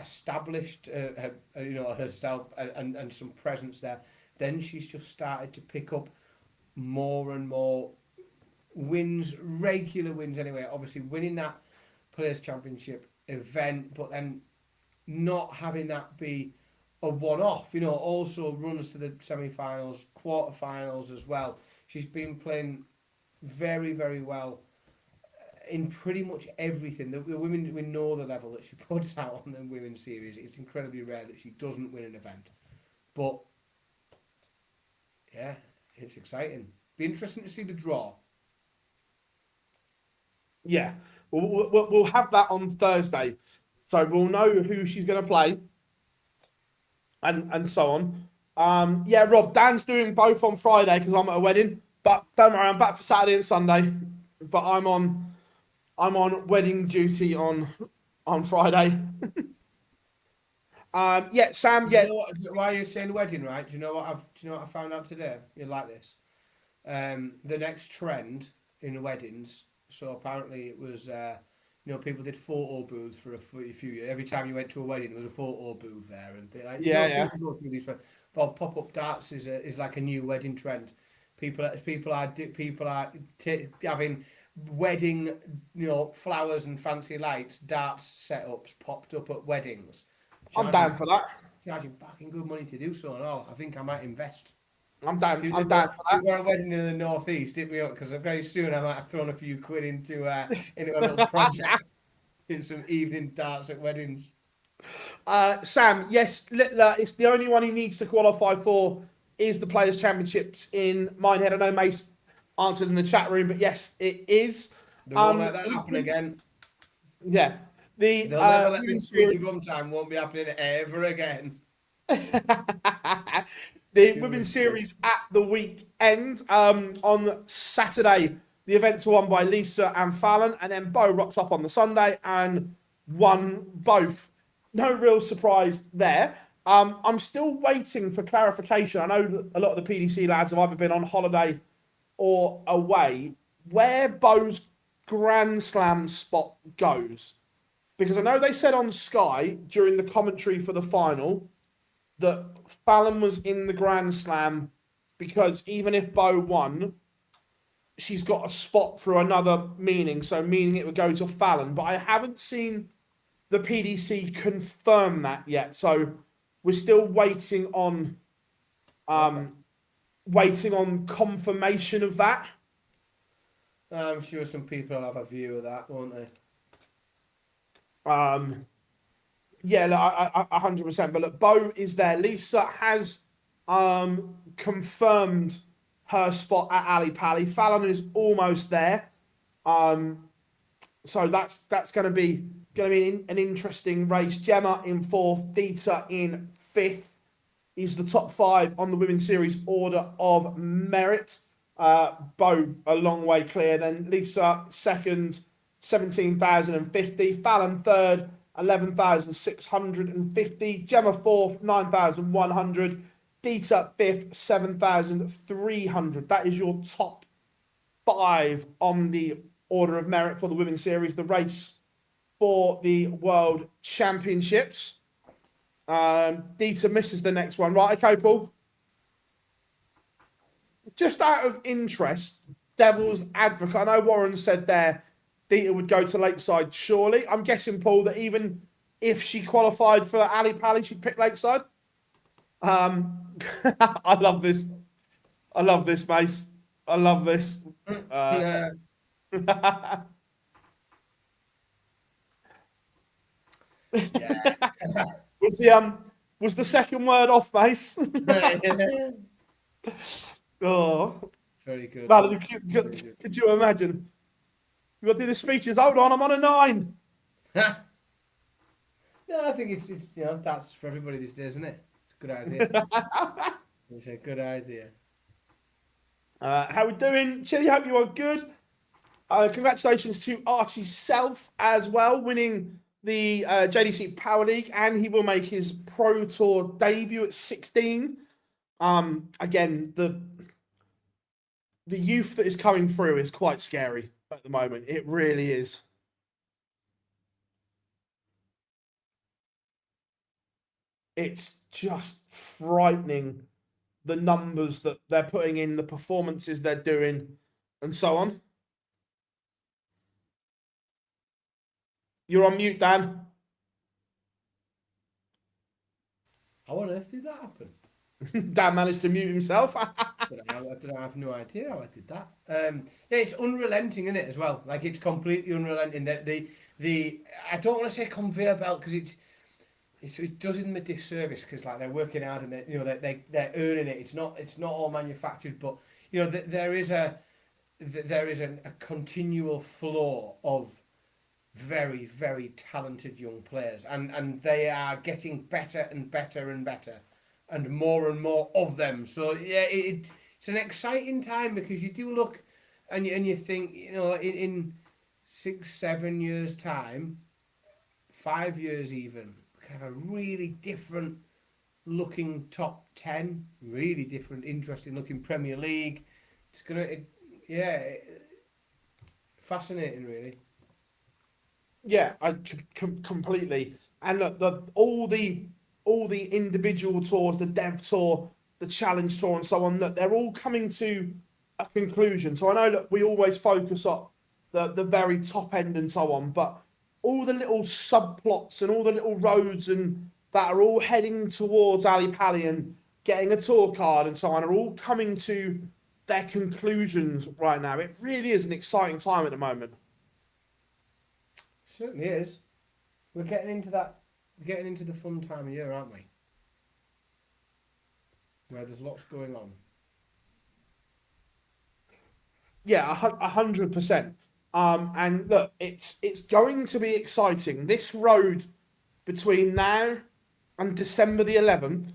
established herself and some presence there. Then she's just started to pick up more and more wins, regular wins anyway. Obviously winning that Players' Championship event, but then not having that be a one-off, also runs to the semi-finals, quarter-finals as well. She's been playing very, very well in pretty much everything. The women, we know the level that she puts out on the women's series. It's incredibly rare that she doesn't win an event. But, yeah, it's exciting. Be interesting to see the draw. Yeah, we'll have that on Thursday. So we'll know who she's going to play and so on. Yeah, Rob, Dan's doing both on Friday because I'm at a wedding. But don't worry, I'm back for Saturday and Sunday. But I'm on wedding duty on Friday. Yeah, Sam. Yeah. Why are you saying wedding? Right? Do you know what I found out today? You like this? The next trend in weddings. So apparently it was. People did photo booths for a few years. Every time you went to a wedding, there was a photo booth there, and people go through these. Well, pop-up darts is like a new wedding trend. People are having wedding, flowers and fancy lights, darts setups popped up at weddings. I'm down for that. Charging fucking good money to do so and all. I think I might invest. I'm down for that. We got a wedding in the northeast, didn't we? Because very soon I might have thrown a few quid into a little project in some evening darts at weddings. Sam, yes, it's the only one he needs to qualify for is the Players' Championships in Minehead. I know Mace answered in the chat room, but yes, it is. They won't let that happen again. Yeah. They'll never let this streaky bum time won't be happening ever again. The women's series at the weekend. On Saturday, the events were won by Lisa and Fallon, and then Bo rocked up on the Sunday and won both. No real surprise there. I'm still waiting for clarification. I know that a lot of the PDC lads have either been on holiday or away. Where Bo's Grand Slam spot goes. Because I know they said on Sky during the commentary for the final that Fallon was in the Grand Slam because even if Bo won, she's got a spot through another meaning, so meaning it would go to Fallon. But I haven't seen the PDC confirm that yet, so we're still waiting on confirmation of that. I'm sure some people will have a view of that, won't they? Yeah, look, I 100%. But look, Bo is there. Lisa has confirmed her spot at Ali Pally. Fallon is almost there. So that's going to be an interesting race. Gemma in fourth, Dita in fifth is the top five on the women's series order of merit. Bo a long way clear. Then Lisa second, 17,050. Fallon third, 11,650. Gemma fourth, 9,100. Dita fifth, 7,300. That is your top five on the order of merit for the women's series. The race for the World Championships. Dita misses the next one. Right, okay, Paul. Just out of interest, devil's advocate, I know Warren said there Dita would go to Lakeside, surely. I'm guessing, Paul, that even if she qualified for Ali Pally, she'd pick Lakeside. I love this. I love this, Mace. I love this. Yeah. Was the second word off, Mace? Oh, Very good. man, could you imagine? You got to do the speeches. Hold on, I'm on a 9. No, I think it's that's for everybody these days, isn't it? It's a good idea. It's a good idea. How we doing, Chili? Hope you are good. Congratulations to Archie Self as well, winning the JDC Power League, and he will make his Pro Tour debut at 16. Again, the youth that is coming through is quite scary at the moment. It really is. It's just frightening, the numbers that they're putting in, the performances they're doing, and so on. You're on mute, Dan. How on earth did that happen? Dan managed to mute himself. I have no idea how I did that. Yeah, it's unrelenting, isn't it, as well? Like, it's completely unrelenting. That the I don't want to say conveyor belt because it does them a disservice, because like they're working hard and they're earning it. It's not all manufactured, but there is a continual flow of very, very talented young players, and they are getting better and better and better, and more of them. So yeah, it's an exciting time, because you do look and you think, in 6-7 years time, 5 years even, we can have a really different looking top 10, really different, interesting looking Premier League. It's fascinating, really. Yeah, I completely. And look, all the individual tours, the Dev Tour, the Challenge Tour, and so on, that they're all coming to a conclusion. So I know that we always focus on the very top end and so on, but all the little subplots and all the little roads and that are all heading towards Ali Pally and getting a tour card and so on are all coming to their conclusions right now. It really is an exciting time at the moment. Certainly is. We're getting into the fun time of year, aren't we? Where there's lots going on. Yeah, 100%. And look, it's going to be exciting. This road between now and December the 11th,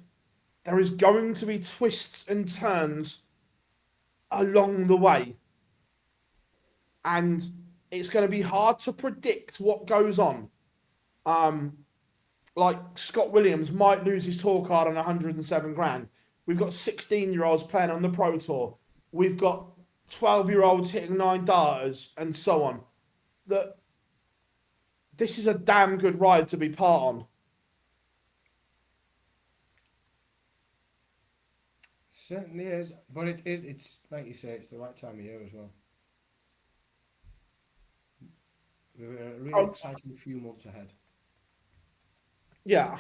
there is going to be twists and turns along the way. And it's going to be hard to predict what goes on. Like Scott Williams might lose his tour card on 107 grand. We've got 16-year-olds playing on the Pro Tour. We've got 12-year-olds hitting 9 darters and so on. That this is a damn good ride to be part on. Certainly is, but it's like you say, it's the right time of year as well. We're a really exciting few months ahead. Yeah,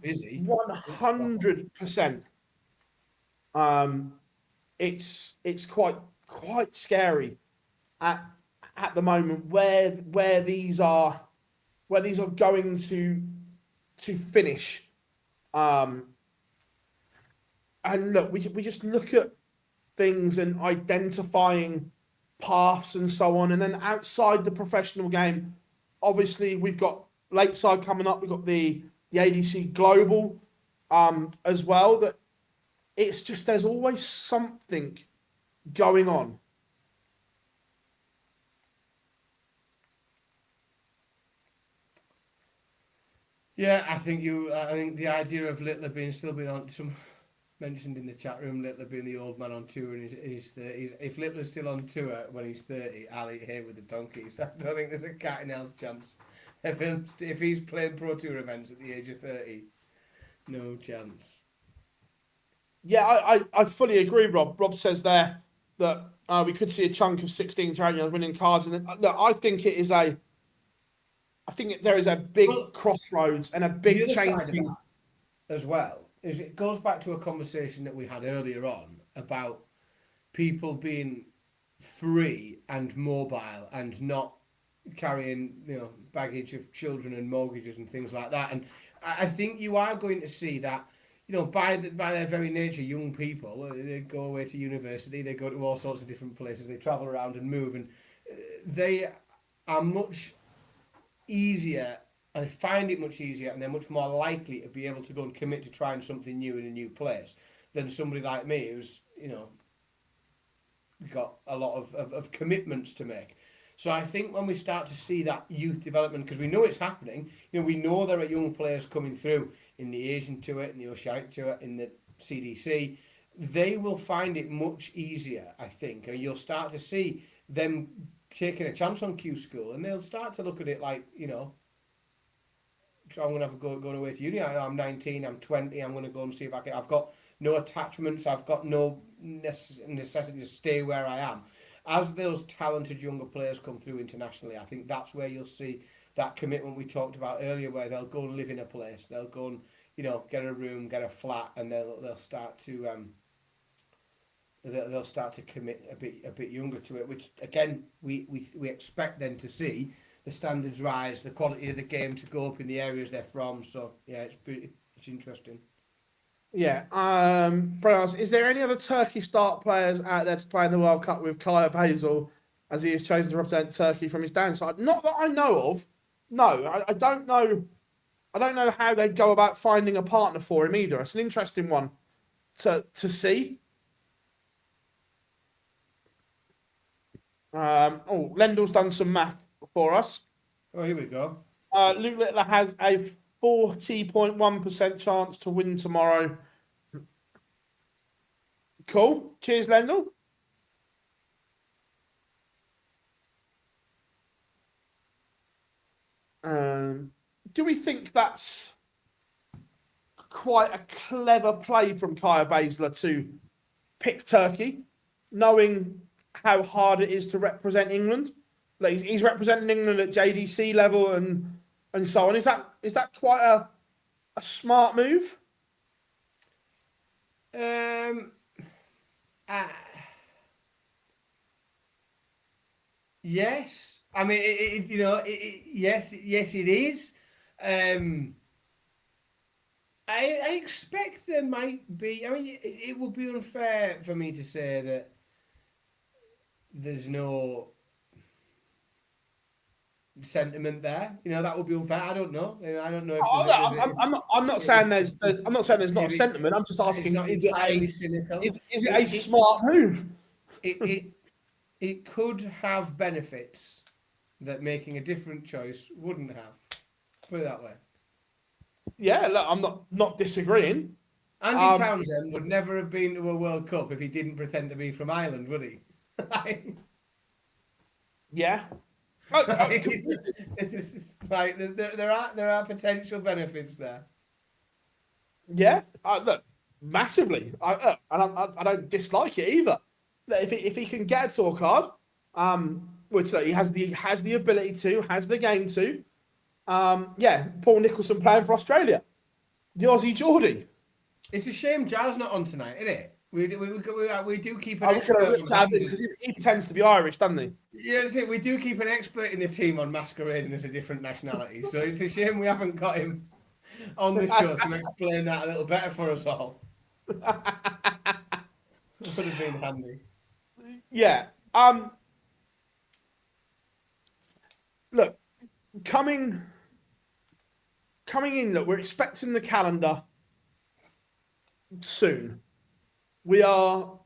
Busy. 100%. It's quite scary at the moment where these are going to finish. And look, we just look at things and identifying paths and so on, and then outside the professional game, obviously we've got Lakeside coming up. We've got the ADC Global as well. That it's just there's always something going on. Yeah, I think the idea of Littler still being on some mentioned in the chat room, Littler being the old man on tour in his 30s. If Littler's still on tour when he's 30, I'll eat here with the donkeys. I don't think there's a cat in hell's chance. If he's playing Pro Tour events at the age of 30, no chance. Yeah, I fully agree, Rob. Rob says there that we could see a chunk of 16 to 18 winning cards. And look, I think there is a big crossroads and a big change as well. Is it goes back to a conversation that we had earlier on about people being free and mobile and not carrying baggage of children and mortgages and things like that. And I think you are going to see that by their very nature, young people, they go away to university, they go to all sorts of different places, they travel around and move, and they are much easier, and they find it much easier, and they're much more likely to be able to go and commit to trying something new in a new place than somebody like me who's got a lot of commitments to make. So I think when we start to see that youth development, because we know it's happening, we know there are young players coming through in the Asian Tour, in the Oceanic Tour, in the CDC, they will find it much easier, I think, and you'll start to see them taking a chance on Q School, and they'll start to look at it like, so I'm going to have a go going away to uni. I'm 19, I'm 20, I'm going to go and see if I've got no attachments, I've got no necessity to stay where I am. As those talented younger players come through internationally, I think that's where you'll see that commitment we talked about earlier, where they'll go and live in a place, they'll go and get a room, get a flat, and they'll start to they'll start to commit a bit younger to it. Which again, we expect them to see the standards rise, the quality of the game to go up in the areas they're from. So yeah, it's interesting. Yeah. Brian, is there any other Turkey start players out there to play in the World Cup with Kaya Basil, as he has chosen to represent Turkey from his downside? Not that I know of. No, I don't know. I don't know how they go about finding a partner for him either. It's an interesting one to see. Lendl's done some math for us. Oh, here we go. Luke Littler has a 40.1% chance to win tomorrow. Cool. Cheers, Lendl. Do we think that's quite a clever play from Kaya Basler to pick Turkey, knowing how hard it is to represent England? Like he's representing England at JDC level and so on. Is that quite a smart move? Yes. I mean, yes, it is. I expect there might be. I mean, it would be unfair for me to say that there's no sentiment there. That would be unfair. I don't know. I don't know if I'm not saying there's not a sentiment. I'm just asking: is it a smart move? It could have benefits that making a different choice wouldn't have. put it that way. Yeah, look, I'm not disagreeing. Andy Townsend would never have been to a World Cup if he didn't pretend to be from Ireland, would he? Yeah. It's just like there are potential benefits there. Yeah, look, massively. I don't dislike it either. Look, if he can get a tour card, which look, he has the ability to, has the game to, yeah, Paul Nicholson playing for Australia, the Aussie Geordie. It's a shame Jar's not on tonight, isn't it? We do keep an I could have expert ripped on out because he tends to be Irish, doesn't he? Yeah, that's it. We do keep an expert in the team on masquerading as a different nationality. So it's a shame we haven't got him on the show to explain that a little better for us all. Would have been handy. Yeah. Look, coming in. Look, we're expecting the calendar soon. We know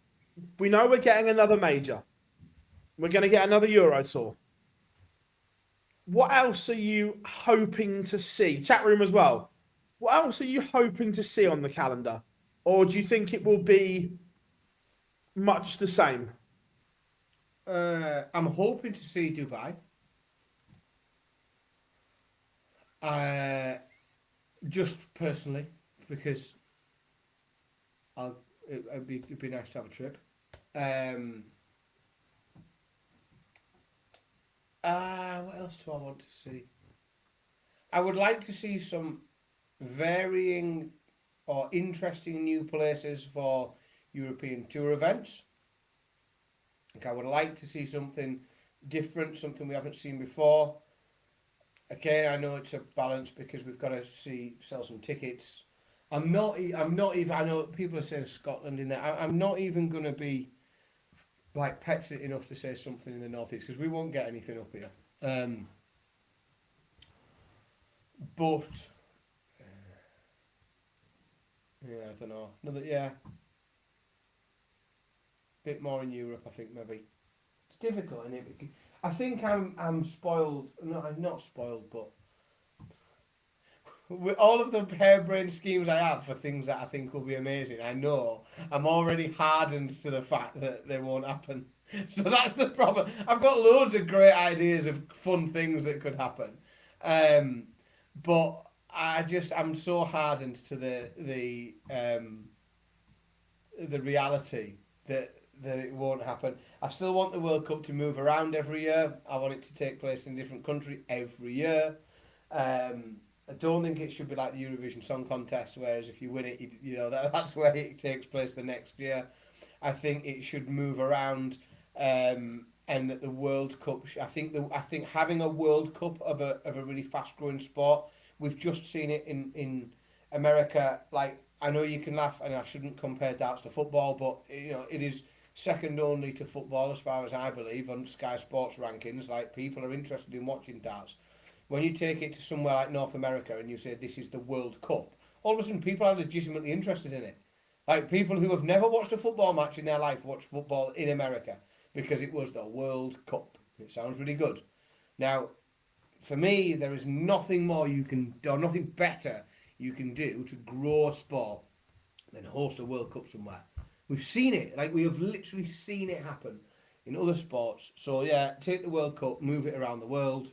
we're getting another major. We're going to get another Euro Tour. What else are you hoping to see? Chat room as well. What else are you hoping to see on the calendar? Or do you think it will be much the same? I'm hoping to see Dubai. Just personally, because it'd be nice to have a trip. What else do I want to see? I would like to see some varying or interesting new places for European tour events. I would like to see something different, something we haven't seen before. Again, I know it's a balance because we've got to sell some tickets. I'm not even. I know people are saying Scotland in there. I'm not even going to be like petulant enough to say something in the northeast because we won't get anything up here. But yeah, I don't know. Bit more in Europe, I think maybe. It's difficult, isn't it? I think I'm spoiled. No, I'm not spoiled, but with all of the harebrained schemes I have for things that I think will be amazing, I know I'm already hardened to the fact that they won't happen. So that's the problem. I've got loads of great ideas of fun things that could happen, but I'm so hardened to the reality that it won't happen. I still want the World Cup to move around every year. I want it to take place in a different country every year. I don't think it should be like the Eurovision Song Contest, whereas if you win it, that's where it takes place the next year. I think it should move around, and that the World Cup. I think having a World Cup of a really fast growing sport. We've just seen it in America. Like, I know you can laugh, and I shouldn't compare darts to football, but it is second only to football as far as I believe on Sky Sports rankings. Like, people are interested in watching darts. When you take it to somewhere like North America and you say this is the World Cup, all of a sudden people are legitimately interested in it. Like, people who have never watched a football match in their life watch football in America because it was the World Cup. It sounds really good. Now, for me, there is nothing more you can do, or nothing better you can do to grow a sport than host a World Cup somewhere. We've seen it. Like, we have literally seen it happen in other sports. So, yeah, take the World Cup, move it around the world.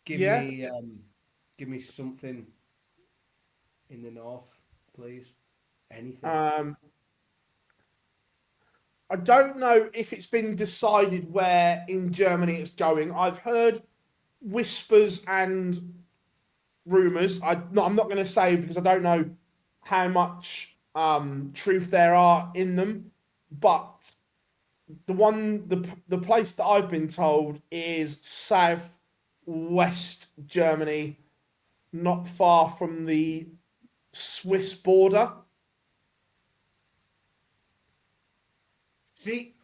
Give me something in the north, please. Anything. I don't know if it's been decided where in Germany it's going. I've heard whispers and rumours. I'm not going to say because I don't know how much truth there are in them. But the place that I've been told is southwest Germany, not far from the Swiss border. See,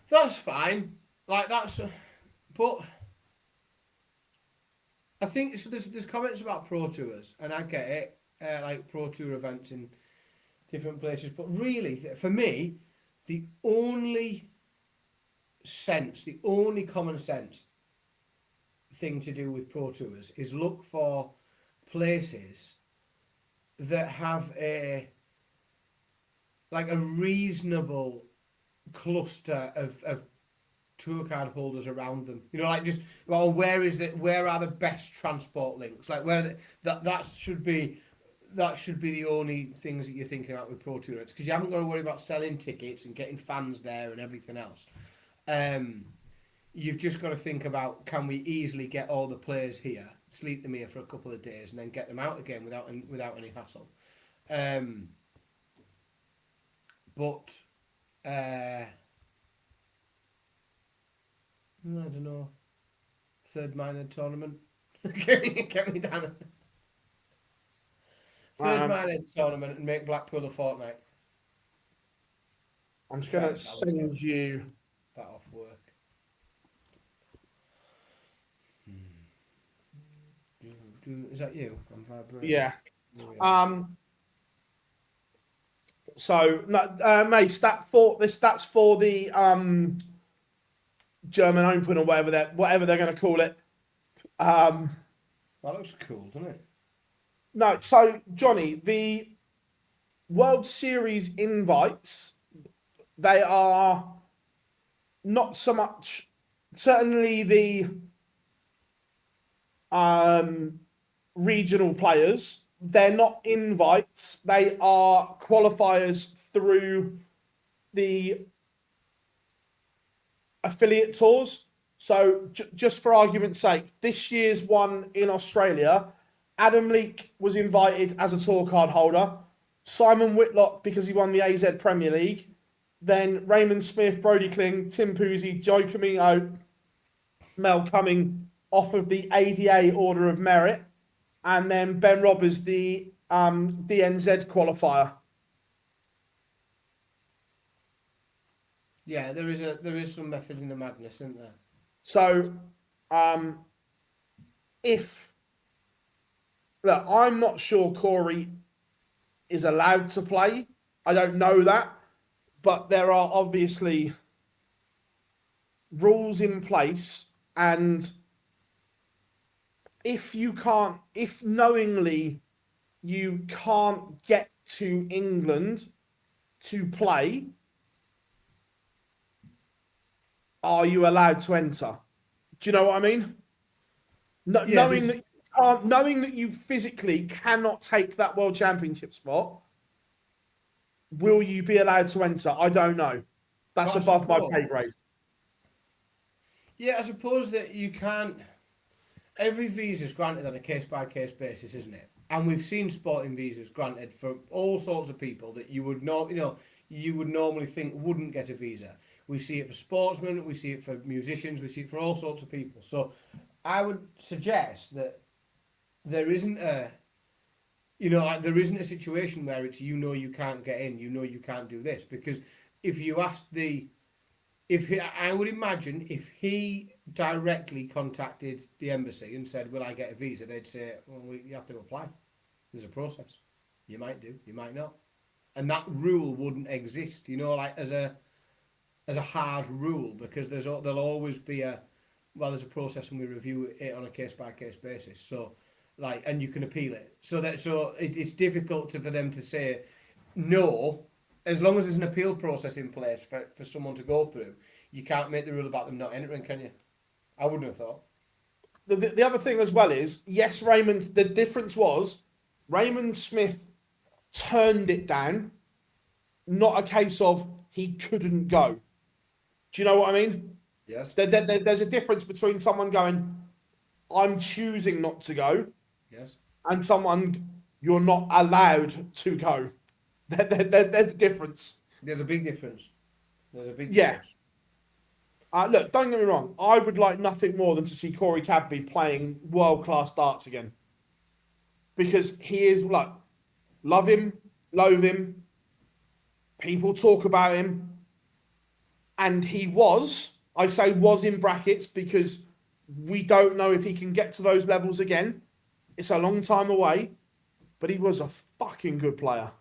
that's fine. Like, but I think there's comments about pro tours, and I get it, like pro tour events in different places. But really, for me, the only common sense thing to do with Pro Tours is look for places that have a reasonable cluster of tour card holders around them. You know, like just well, where are the best transport links? Like that should be the only things that you're thinking about with Pro Tour, because you haven't got to worry about selling tickets and getting fans there and everything else. You've just got to think about, can we easily get all the players here, sleep them here for a couple of days, and then get them out again without any hassle. I don't know. Third minor tournament. Get me down. Third minor tournament and make Blackpool a fortnight. I'm just going to send you that off work. Is that you? I'm vibrating. Yeah. So, Mace, that's for the German Open or whatever they're going to call it. That looks cool, doesn't it? No, so Johnny, the World Series invites, they are not so much. Certainly, the regional players, they're not invites. They are qualifiers through the affiliate tours. So just for argument's sake, this year's one in Australia, Adam Leake was invited as a tour card holder. Simon Whitlock, because he won the AZ Premier League. Then Raymond Smith, Brody Kling, Tim Puzzi, Joe Camino, Mel Cumming off of the ADA Order of Merit. And then Ben Robbers, the DNZ qualifier. Yeah, there is some method in the madness, isn't there? So, look, I'm not sure Corey is allowed to play. I don't know that, but there are obviously rules in place, and if knowingly you can't get to England to play, are you allowed to enter? Do you know what I mean? Knowing that you physically cannot take that World Championship spot, will you be allowed to enter? I don't know. That's above my pay grade. Yeah, I suppose that you can't. Every visa is granted on a case-by-case basis, isn't it? And we've seen sporting visas granted for all sorts of people that you would normally think wouldn't get a visa. We see it for sportsmen, we see it for musicians, we see it for all sorts of people. So I would suggest that there isn't a situation where it's you can't get in, you can't do this, because if you asked I would imagine if he directly contacted the embassy and said, "Will I get a visa?" they'd say, "Well, you have to apply. There's a process. You might do, you might not," and that rule wouldn't exist, as a hard rule, because there'll always be there's a process and we review it on a case by case basis. So, and you can appeal it. So it's difficult for them to say no. As long as there's an appeal process in place for someone to go through, you can't make the rule about them not entering, can you? I wouldn't have thought. The other thing as well is, yes, Raymond, the difference was Raymond Smith turned it down, not a case of he couldn't go. Do you know what I mean? Yes. There's a difference between someone going, I'm choosing not to go, yes, and someone, you're not allowed to go. There's a difference. There's a big difference. Difference. Look, don't get me wrong. I would like nothing more than to see Corey Cadby playing world-class darts again. Because he is, love him, loathe him. People talk about him. And he was, I say was in brackets because we don't know if he can get to those levels again. It's a long time away. But he was a fucking good player.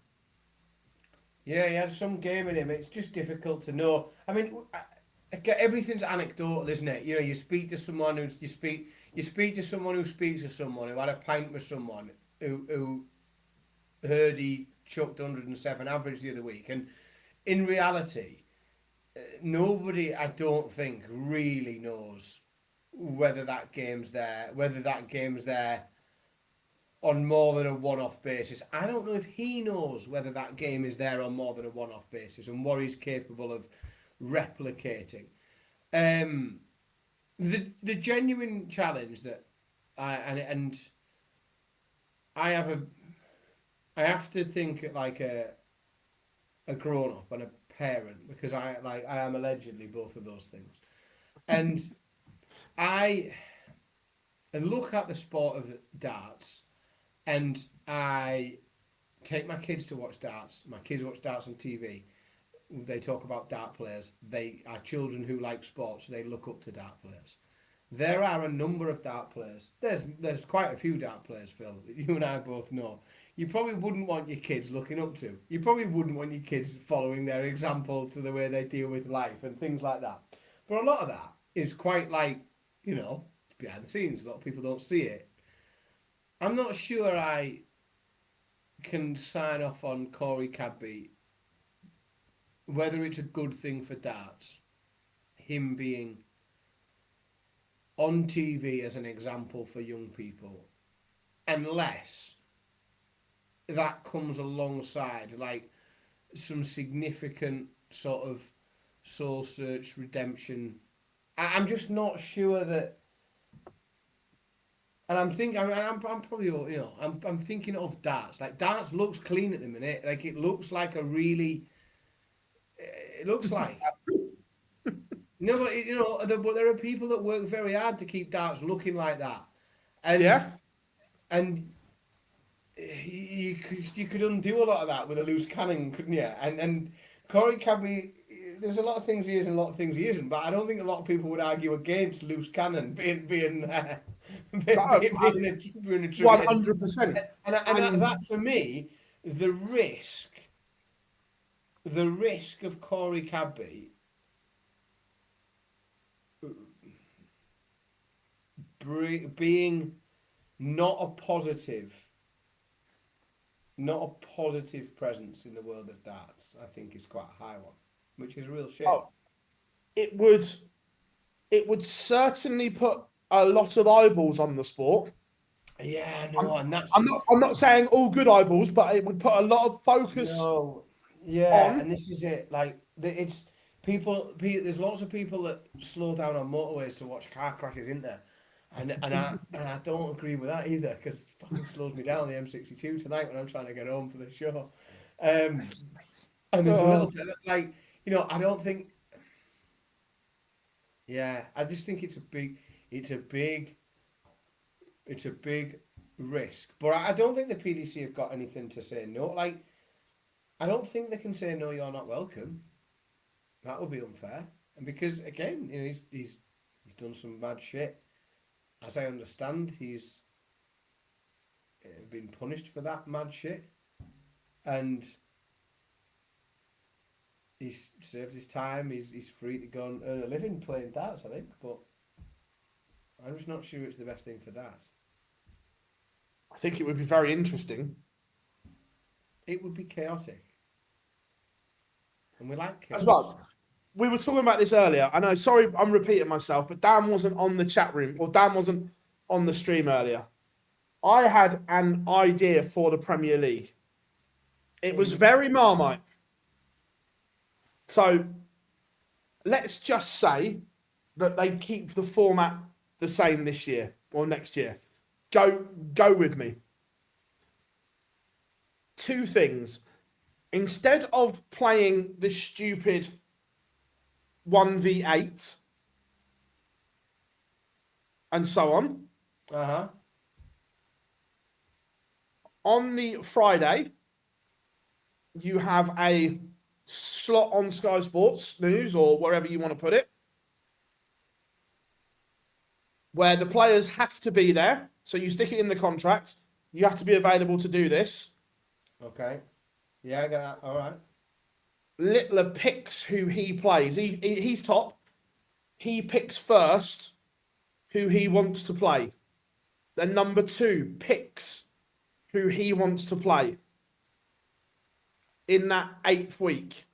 Yeah, he had some game in him. It's just difficult to know. I mean, everything's anecdotal, isn't it? You speak to someone you speak to someone who speaks to someone who had a pint with someone who heard he chucked 107 average the other week, and in reality, nobody, I don't think, really knows whether that game's there, on more than a one-off basis. I don't know if he knows whether that game is there on more than a one-off basis and what he's capable of replicating. The genuine challenge that I have to think like a grown-up and a parent, because I am allegedly both of those things, and I look at the sport of darts, and I take my kids to watch darts. My kids watch darts on TV. They talk about dart players. They are children who like sports, so they look up to dart players. There are a number of dart players. There's quite a few dart players, Phil, that you and I both know. You probably wouldn't want your kids looking up to. You probably wouldn't want your kids following their example to the way they deal with life and things like that. But a lot of that is quite like, it's behind the scenes. A lot of people don't see it. I'm not sure I can sign off on Corey Cadby whether it's a good thing for darts, him being on TV as an example for young people, unless that comes alongside like some significant sort of soul search redemption. I'm just not sure that. And I'm probably, I'm thinking of darts. Like, darts looks clean at the minute. Like, it looks like a really, it looks like. No, but there are people that work very hard to keep darts looking like that. And, Yeah. And you could undo a lot of that with a loose cannon, couldn't you? And Corey Cadby, there's a lot of things he is and a lot of things he isn't, but I don't think a lot of people would argue against loose cannon being a true 100%. And that for me, the risk of Corey Cadby being not a positive presence in the world of darts, I think is quite a high one, which is a real shame. Oh, it would certainly put a lot of eyeballs on the sport. Yeah, no, and that's. I'm not saying all good eyeballs, but it would put a lot of focus. No, yeah, and this is it. Like, it's people. There's lots of people that slow down on motorways to watch car crashes, isn't there? And I don't agree with that either, because it fucking slows me down on the M62 tonight when I'm trying to get home for the show. And there's a little bit like, I don't think. Yeah, I just think it's a big risk. But I don't think the PDC have got anything to say no. Like, I don't think they can say no, you're not welcome. That would be unfair. And because again, he's done some mad shit. As I understand, he's been punished for that mad shit, and he's served his time. He's free to go and earn a living playing darts, I think. But I'm just not sure it's the best thing for darts. I think it would be very interesting. It would be chaotic, and we like chaos. As well, we were talking about this earlier. I know, sorry, I'm repeating myself, but Dan wasn't on the chat room, or Dan wasn't on the stream earlier. I had an idea for the Premier League. It was very Marmite. So let's just say that they keep the format the same this year or next year. Go with me. Two things. Instead of playing the stupid 1v8 and so on, on the Friday, you have a slot on Sky Sports News or wherever you want to put it, where the players have to be there. So you stick it in the contract. You have to be available to do this. Okay. Yeah, I got that. All right. Littler picks who he plays. He's top. He picks first who he wants to play. Then number 2 picks who he wants to play in that 8th week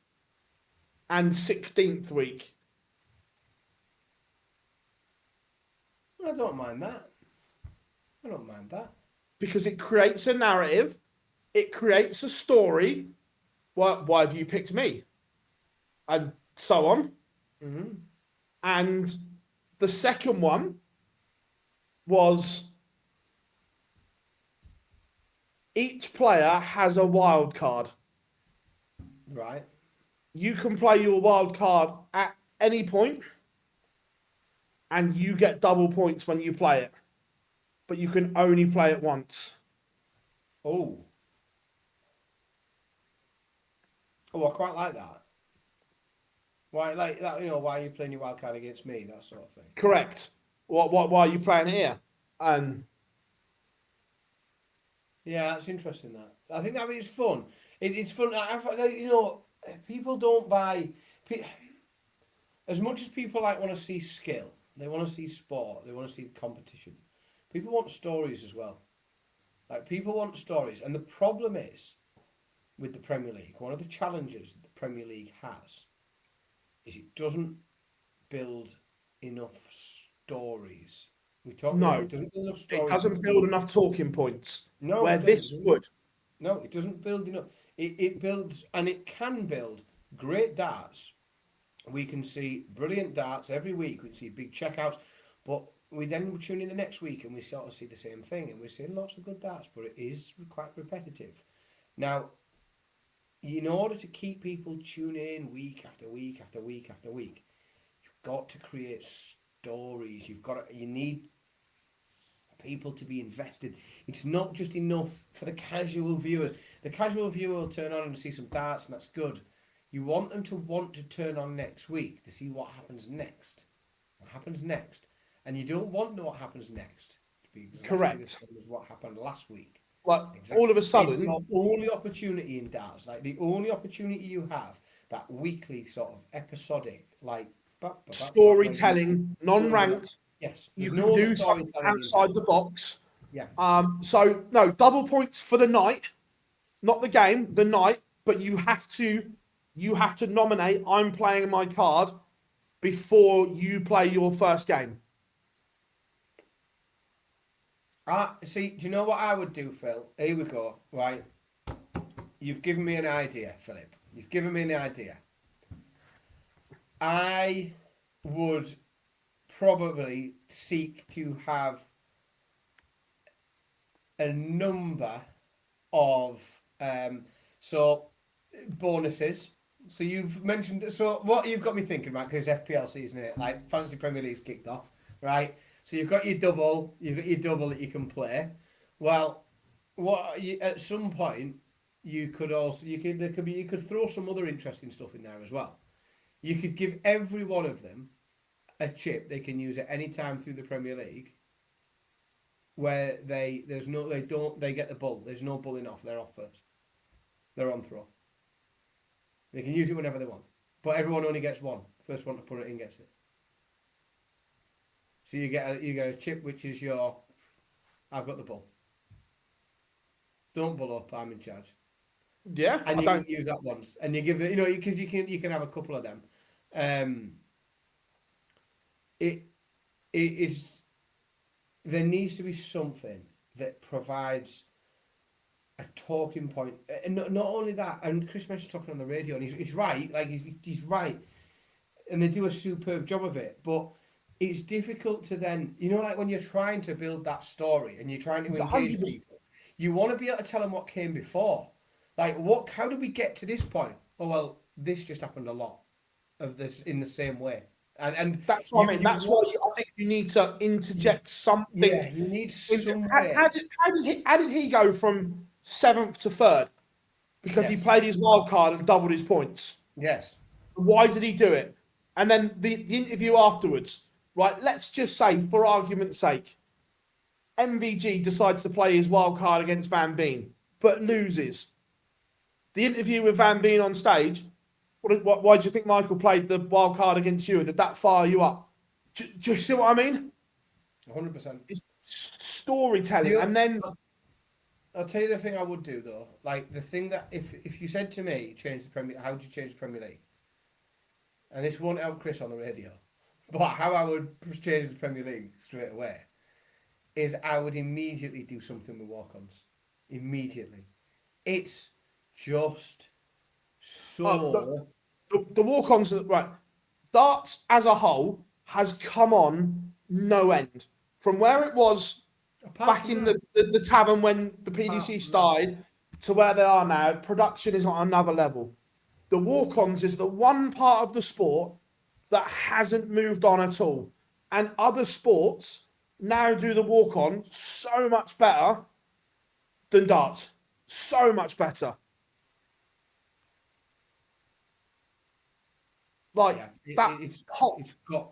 and 16th week. I don't mind that. I don't mind that. Because it creates a narrative, it creates a story. Why have you picked me? And so on. Mm-hmm. And the second one was each player has a wild card. Right. You can play your wild card at any point, and you get double points when you play it. But you can only play it once. Oh. Oh, I quite like that. Why, like that? You know, why are you playing your wild card against me? That sort of thing. Correct. Why are you playing it here? And yeah, that's interesting. That I think that is fun. It's fun. You know, people don't buy. As much as people like want to see skill, they want to see sport, they want to see competition. People want stories as well. Like people want stories, and the problem is with the Premier League. One of the challenges that the Premier League has is it doesn't build enough stories. We talk. no, It doesn't build enough it stories. doesn't build enough talking points. No, where it this doesn't. would. No, it doesn't build enough. It builds, and it can build great darts. We can see brilliant darts every week. We can see big checkouts, but we then tune in the next week and we sort of see the same thing, and we're seeing lots of good darts, but it is quite repetitive. Now, in order to keep people tuning in week after week after week after week, you've got to create stories. You need people to be invested. It's not just enough for the casual viewer. The casual viewer will turn on and see some darts, and that's good. You want them to want to turn on next week to see what happens next. What happens next. And you don't want to know what happens next to be exactly Correct. the same as what happened last week. Like Exactly. all of a It's sudden, your only opportunity in darts. Like the only opportunity you have, that weekly sort of episodic, like storytelling, non-ranked. Yes, You there's can no do storytelling something in outside darts. the box. Yeah. So no, double points for the night, not the game, the night. But you have to nominate. I'm playing my card before you play your first game. See, do you know what I would do, Phil? Here we go. Right. You've given me an idea, Philip. You've given me an idea. I would probably seek to have a number of bonuses. So you've mentioned, so what you've got me thinking about, because FPL season, isn't it? Like Fantasy Premier League's kicked off, right? So you've got your double that you can play. Well, at some point you could throw some other interesting stuff in there as well. You could give every one of them a chip they can use at any time through the Premier League, where they get the bull. There's no bulling off. They're off first. They're on throw. They can use it whenever they want, but everyone only gets one. First one to put it in gets it. So you get a chip which is I've got the bull. Don't bull up. I'm in charge. Yeah, And you can use that once, and you give it, because you can have a couple of them. It is. There needs to be something that provides a talking point, and not only that. And Chris mentioned talking on the radio, and he's right. Like he's right, and they do a superb job of it. But it's difficult to then, like when you're trying to build that story and you're trying to engage people, you want to be able to tell them what came before. Like how did we get to this point? Oh well, this just happened a lot of this in the same way. And that's what I mean. That's why I think you need to interject something. Yeah, you need some way. How did he go from 7th to 3rd? Because he played his wild card and doubled his points. Yes. Why did he do it? And then the interview afterwards, right? Let's just say, for argument's sake, MVG decides to play his wild card against Van Bean, but loses. The interview with Van Bean on stage, why do you think Michael played the wild card against you? And did that fire you up? Do you see what I mean? 100%. It's storytelling, and then I'll tell you the thing I would do though. Like the thing that if you said to me, change the Premier, how would you change the Premier League? And this won't help Chris on the radio, but how I would change the Premier League straight away is I would immediately do something with walk-ons. Immediately, it's just so. the walk-ons, right? Darts as a whole has come on no end from where it was back in the tavern when the PDC started to where they are now. Production is on another level. The walk-ons is the one part of the sport that hasn't moved on at all. And other sports now do the walk-on so much better than darts. So much better. Like it's hot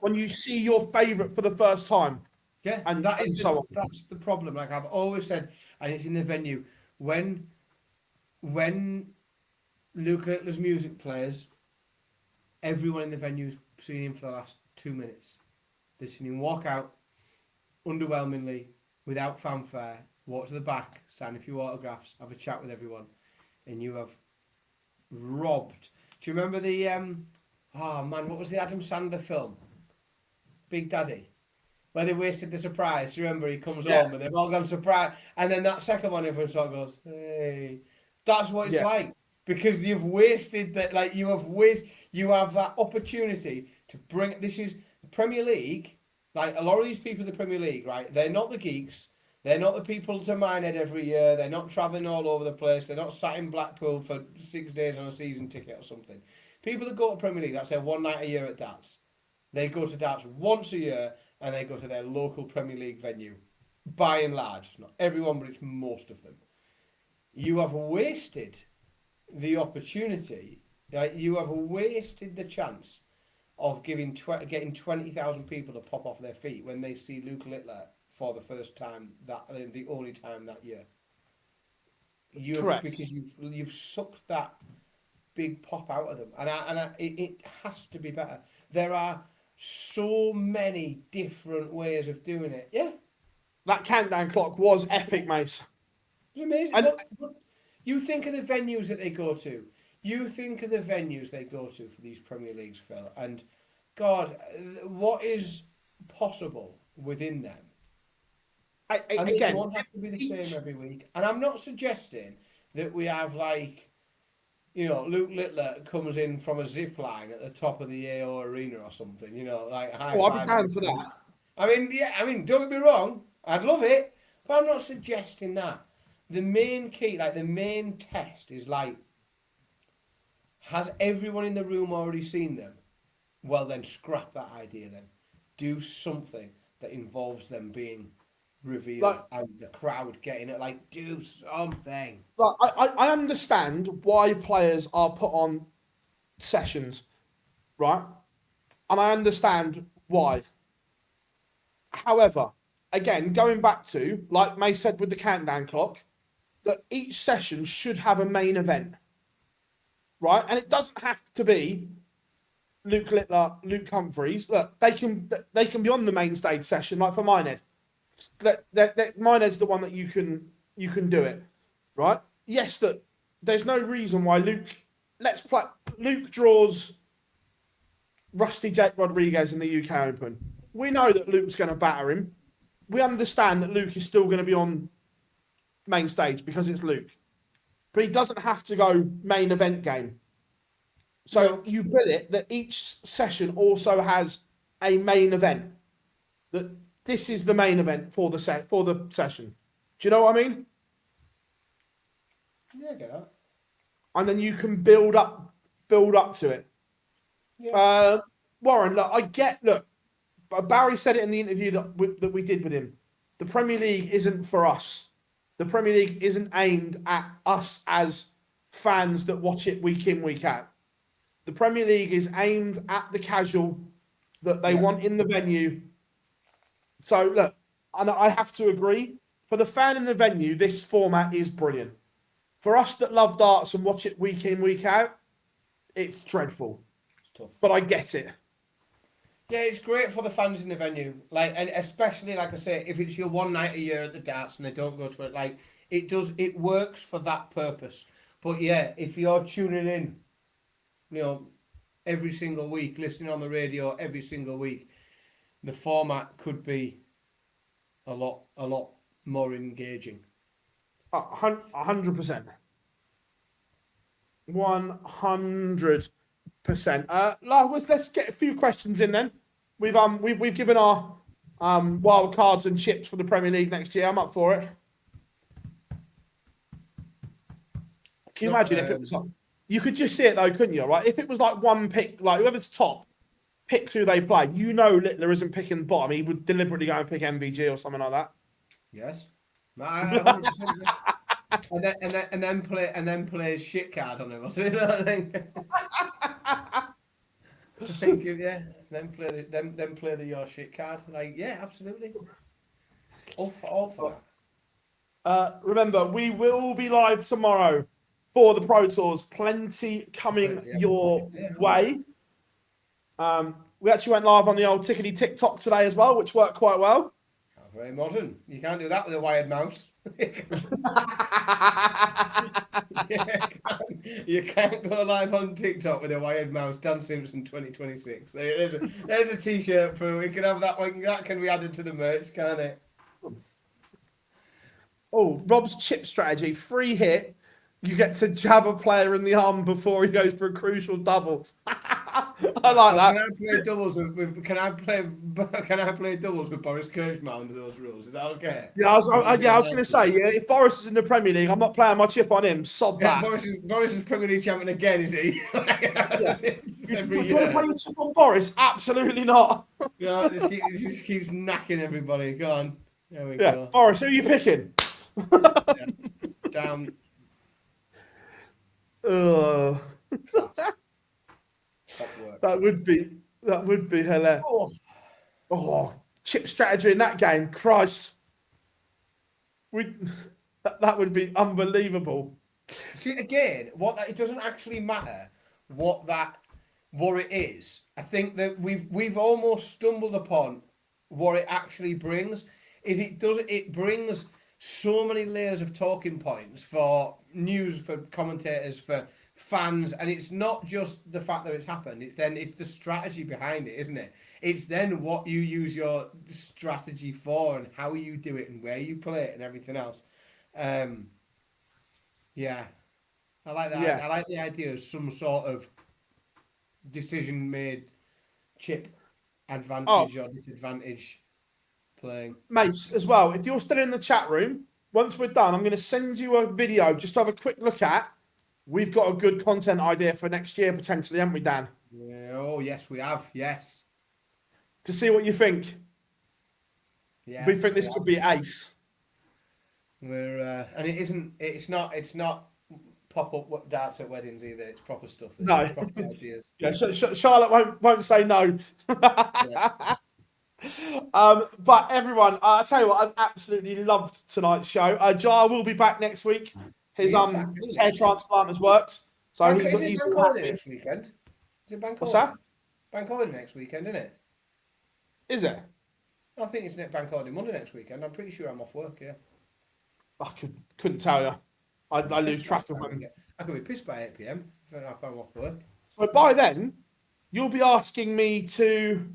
when you see your favourite for the first time. Yeah, and that's the problem. Like I've always said, and it's in the venue when Luke Littler's music plays, everyone in the venue's seen him for the last 2 minutes. They've seen him walk out underwhelmingly, without fanfare, walk to the back, sign a few autographs, have a chat with everyone, and you have robbed. Do you remember the oh man, what was the Adam Sandler film? Big Daddy. Where they wasted the surprise. Do you remember he comes home and they've all gone surprise, and then that second one everyone sort of goes, hey. That's what it's like. Because you've wasted that, like you have that opportunity to bring, this is the Premier League, like a lot of these people in the Premier League, right? They're not the geeks, they're not the people to Minehead every year, they're not travelling all over the place, they're not sat in Blackpool for 6 days on a season ticket or something. People that go to Premier League, that's their one night a year at darts. They go to darts once a year and they go to their local Premier League venue. By and large, not everyone, but it's most of them. You have wasted the opportunity, you have wasted the chance of getting 20,000 people to pop off their feet when they see Luke Littler for the first time, the only time that year. Correct. Because you've sucked that big pop out of them, and it has to be better. There are so many different ways of doing it. Yeah, that countdown clock was epic, mate. It was amazing. But you think of the venues that they go to. You think of the venues they go to for these Premier Leagues, Phil, and God, what is possible within them? And they don't have to be the same every week. And I'm not suggesting that we have Luke Littler comes in from a zip line at the top of the AO Arena or something, like high five. I'd be down for that. I mean, don't get me wrong, I'd love it, but I'm not suggesting that. The main key, the main test is has everyone in the room already seen them? Well, then scrap that idea then. Do something that involves them being revealed and the crowd getting it. Do something. I understand why players are put on sessions, right? And I understand why. However, again, going back to, like May said with the countdown clock, that each session should have a main event, right? And it doesn't have to be Luke Littler, Luke Humphreys. Look, they can be on the main stage session, like for Minehead. Minehead's the one that you can do it, right? Yes, that there's no reason why Luke draws Rusty Jake Rodriguez in the UK Open. We know that Luke's going to batter him. We understand that Luke is still going to be on main stage because it's Luke. But he doesn't have to go main event game. So you build it that each session also has a main event. That this is the main event for the session. Do you know what I mean? Yeah, I get that. And then you can build up to it. Yeah. Warren, look, Barry said it in the interview that we did with him. The Premier League isn't for us. The Premier League isn't aimed at us as fans that watch it week in, week out. The Premier League is aimed at the casual that they want in the venue. So, look, and I have to agree, for the fan in the venue, this format is brilliant. For us that love darts and watch it week in, week out, it's dreadful. It's tough. But I get it. Yeah, it's great for the fans in the venue. Like, and especially, like I say, if it's your one night a year at the darts and they don't go to it, like, it works for that purpose. But yeah, if you're tuning in, you know, every single week, listening on the radio every single week, the format could be a lot more engaging. 100%. 100%. Let's get a few questions in then. We've given our wild cards and chips for the Premier League next year. I'm up for it. Can you imagine if it was like, you could just see it though, couldn't you? Right? If it was like one pick, like whoever's top picks who they play. You know, Littler isn't picking bottom. He would deliberately go and pick MVG or something like that. Yes. 100%. and then play a shit card on him or something. I think yeah. Then play the your shit card. Like, yeah, absolutely. All for that. Remember, we will be live tomorrow for the Pro Tours. Plenty coming your way. We actually went live on the old Tickety TikTok today as well, which worked quite well. Very modern. You can't do that with a wired mouse. You can't go live on TikTok with a wired mouse. Dan Simpson 2026. There's a t-shirt for we can have that one. That can be added to the merch, can't it? Oh, Rob's chip strategy. Free hit. You get to jab a player in the arm before he goes for a crucial double. I like that. Can I play doubles with can I play doubles with Boris Kirschman under those rules? Is that okay? Yeah, I was going to say, yeah, if Boris is in the Premier League, I'm not playing my chip on him. Sod that. Boris is Premier League champion again, is he? Yeah. Do you want to play your chip on Boris? Absolutely not. Yeah, he just keeps knacking everybody. Go on. There we go. Boris, who are you picking? Down. That would be hilarious. Oh, chip strategy in that game, Christ. That would be unbelievable. See, again, it doesn't actually matter what it is. I think that we've almost stumbled upon what it actually brings. It brings so many layers of talking points for news, for commentators, for fans, and it's not just the fact that it's happened. It's the strategy behind it, isn't it? It's then what you use your strategy for and how you do it and where you play it and everything else. Yeah, I like that. Yeah. I like the idea of some sort of decision made chip advantage or disadvantage playing. Mates, as well, if you're still in the chat room, once we're done, I'm going to send you a video just to have a quick look at. We've got a good content idea for next year, potentially, haven't we, Dan? Yeah, oh, yes, we have. Yes. To see what you think. Yeah. We think this could be ace. And it's not pop-up darts at weddings either. It's proper stuff. No. Proper ideas. Yeah, Charlotte won't say no. Yeah. But everyone, I tell you what, I've absolutely loved tonight's show. Jar will be back next week. His hair transplant has worked, so he's bank holiday next weekend. Is it bank holiday? What's that? Bank holiday next weekend, isn't it? Is it? I think it's bank holiday Monday next weekend. I'm pretty sure I'm off work. Yeah. I couldn't tell you. I lose track of when. I could be pissed by 8 PM if I'm off work. So by then, you'll be asking me to.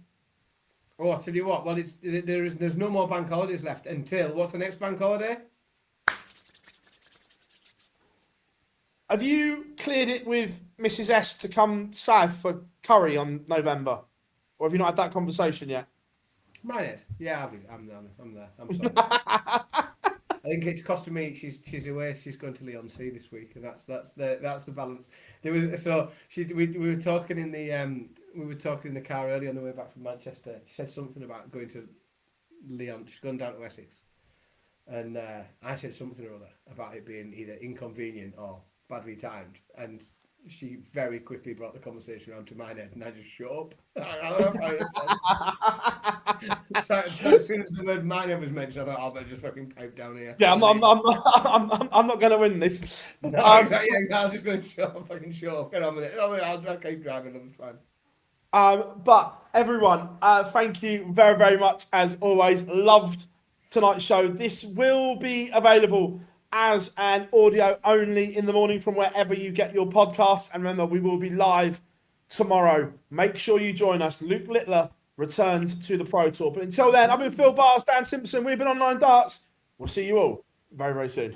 Oh, I'll tell you what. Well, there's no more bank holidays left until what's the next bank holiday? Have you cleared it with Mrs. S to come south for curry on November, or have you not had that conversation yet? Minehead. Yeah, I'm there. I'm sorry. I think it's costing me. She's away. She's going to Leon-C this week, and that's the balance. We were talking in the car earlier on the way back from Manchester. She said something about going to Leon. She's going down to Essex, and I said something or other about it being either inconvenient or badly timed, and she very quickly brought the conversation around to my head, and I just shut up. So as soon as the word mine was mentioned, I thought, I'll better just fucking pipe down here. Yeah, I'm not going to win this. No, exactly, I'm just going to fucking shut up. Get on with it. I'll keep driving. I'm fine. But everyone, thank you very, very much as always. Loved tonight's show. This will be available as an audio only in the morning from wherever you get your podcasts. And remember, we will be live tomorrow. Make sure you join us. Luke Littler returns to the Pro Tour. But until then, I've been Phil Bars, Dan Simpson. We've been Online Darts. We'll see you all very, very soon.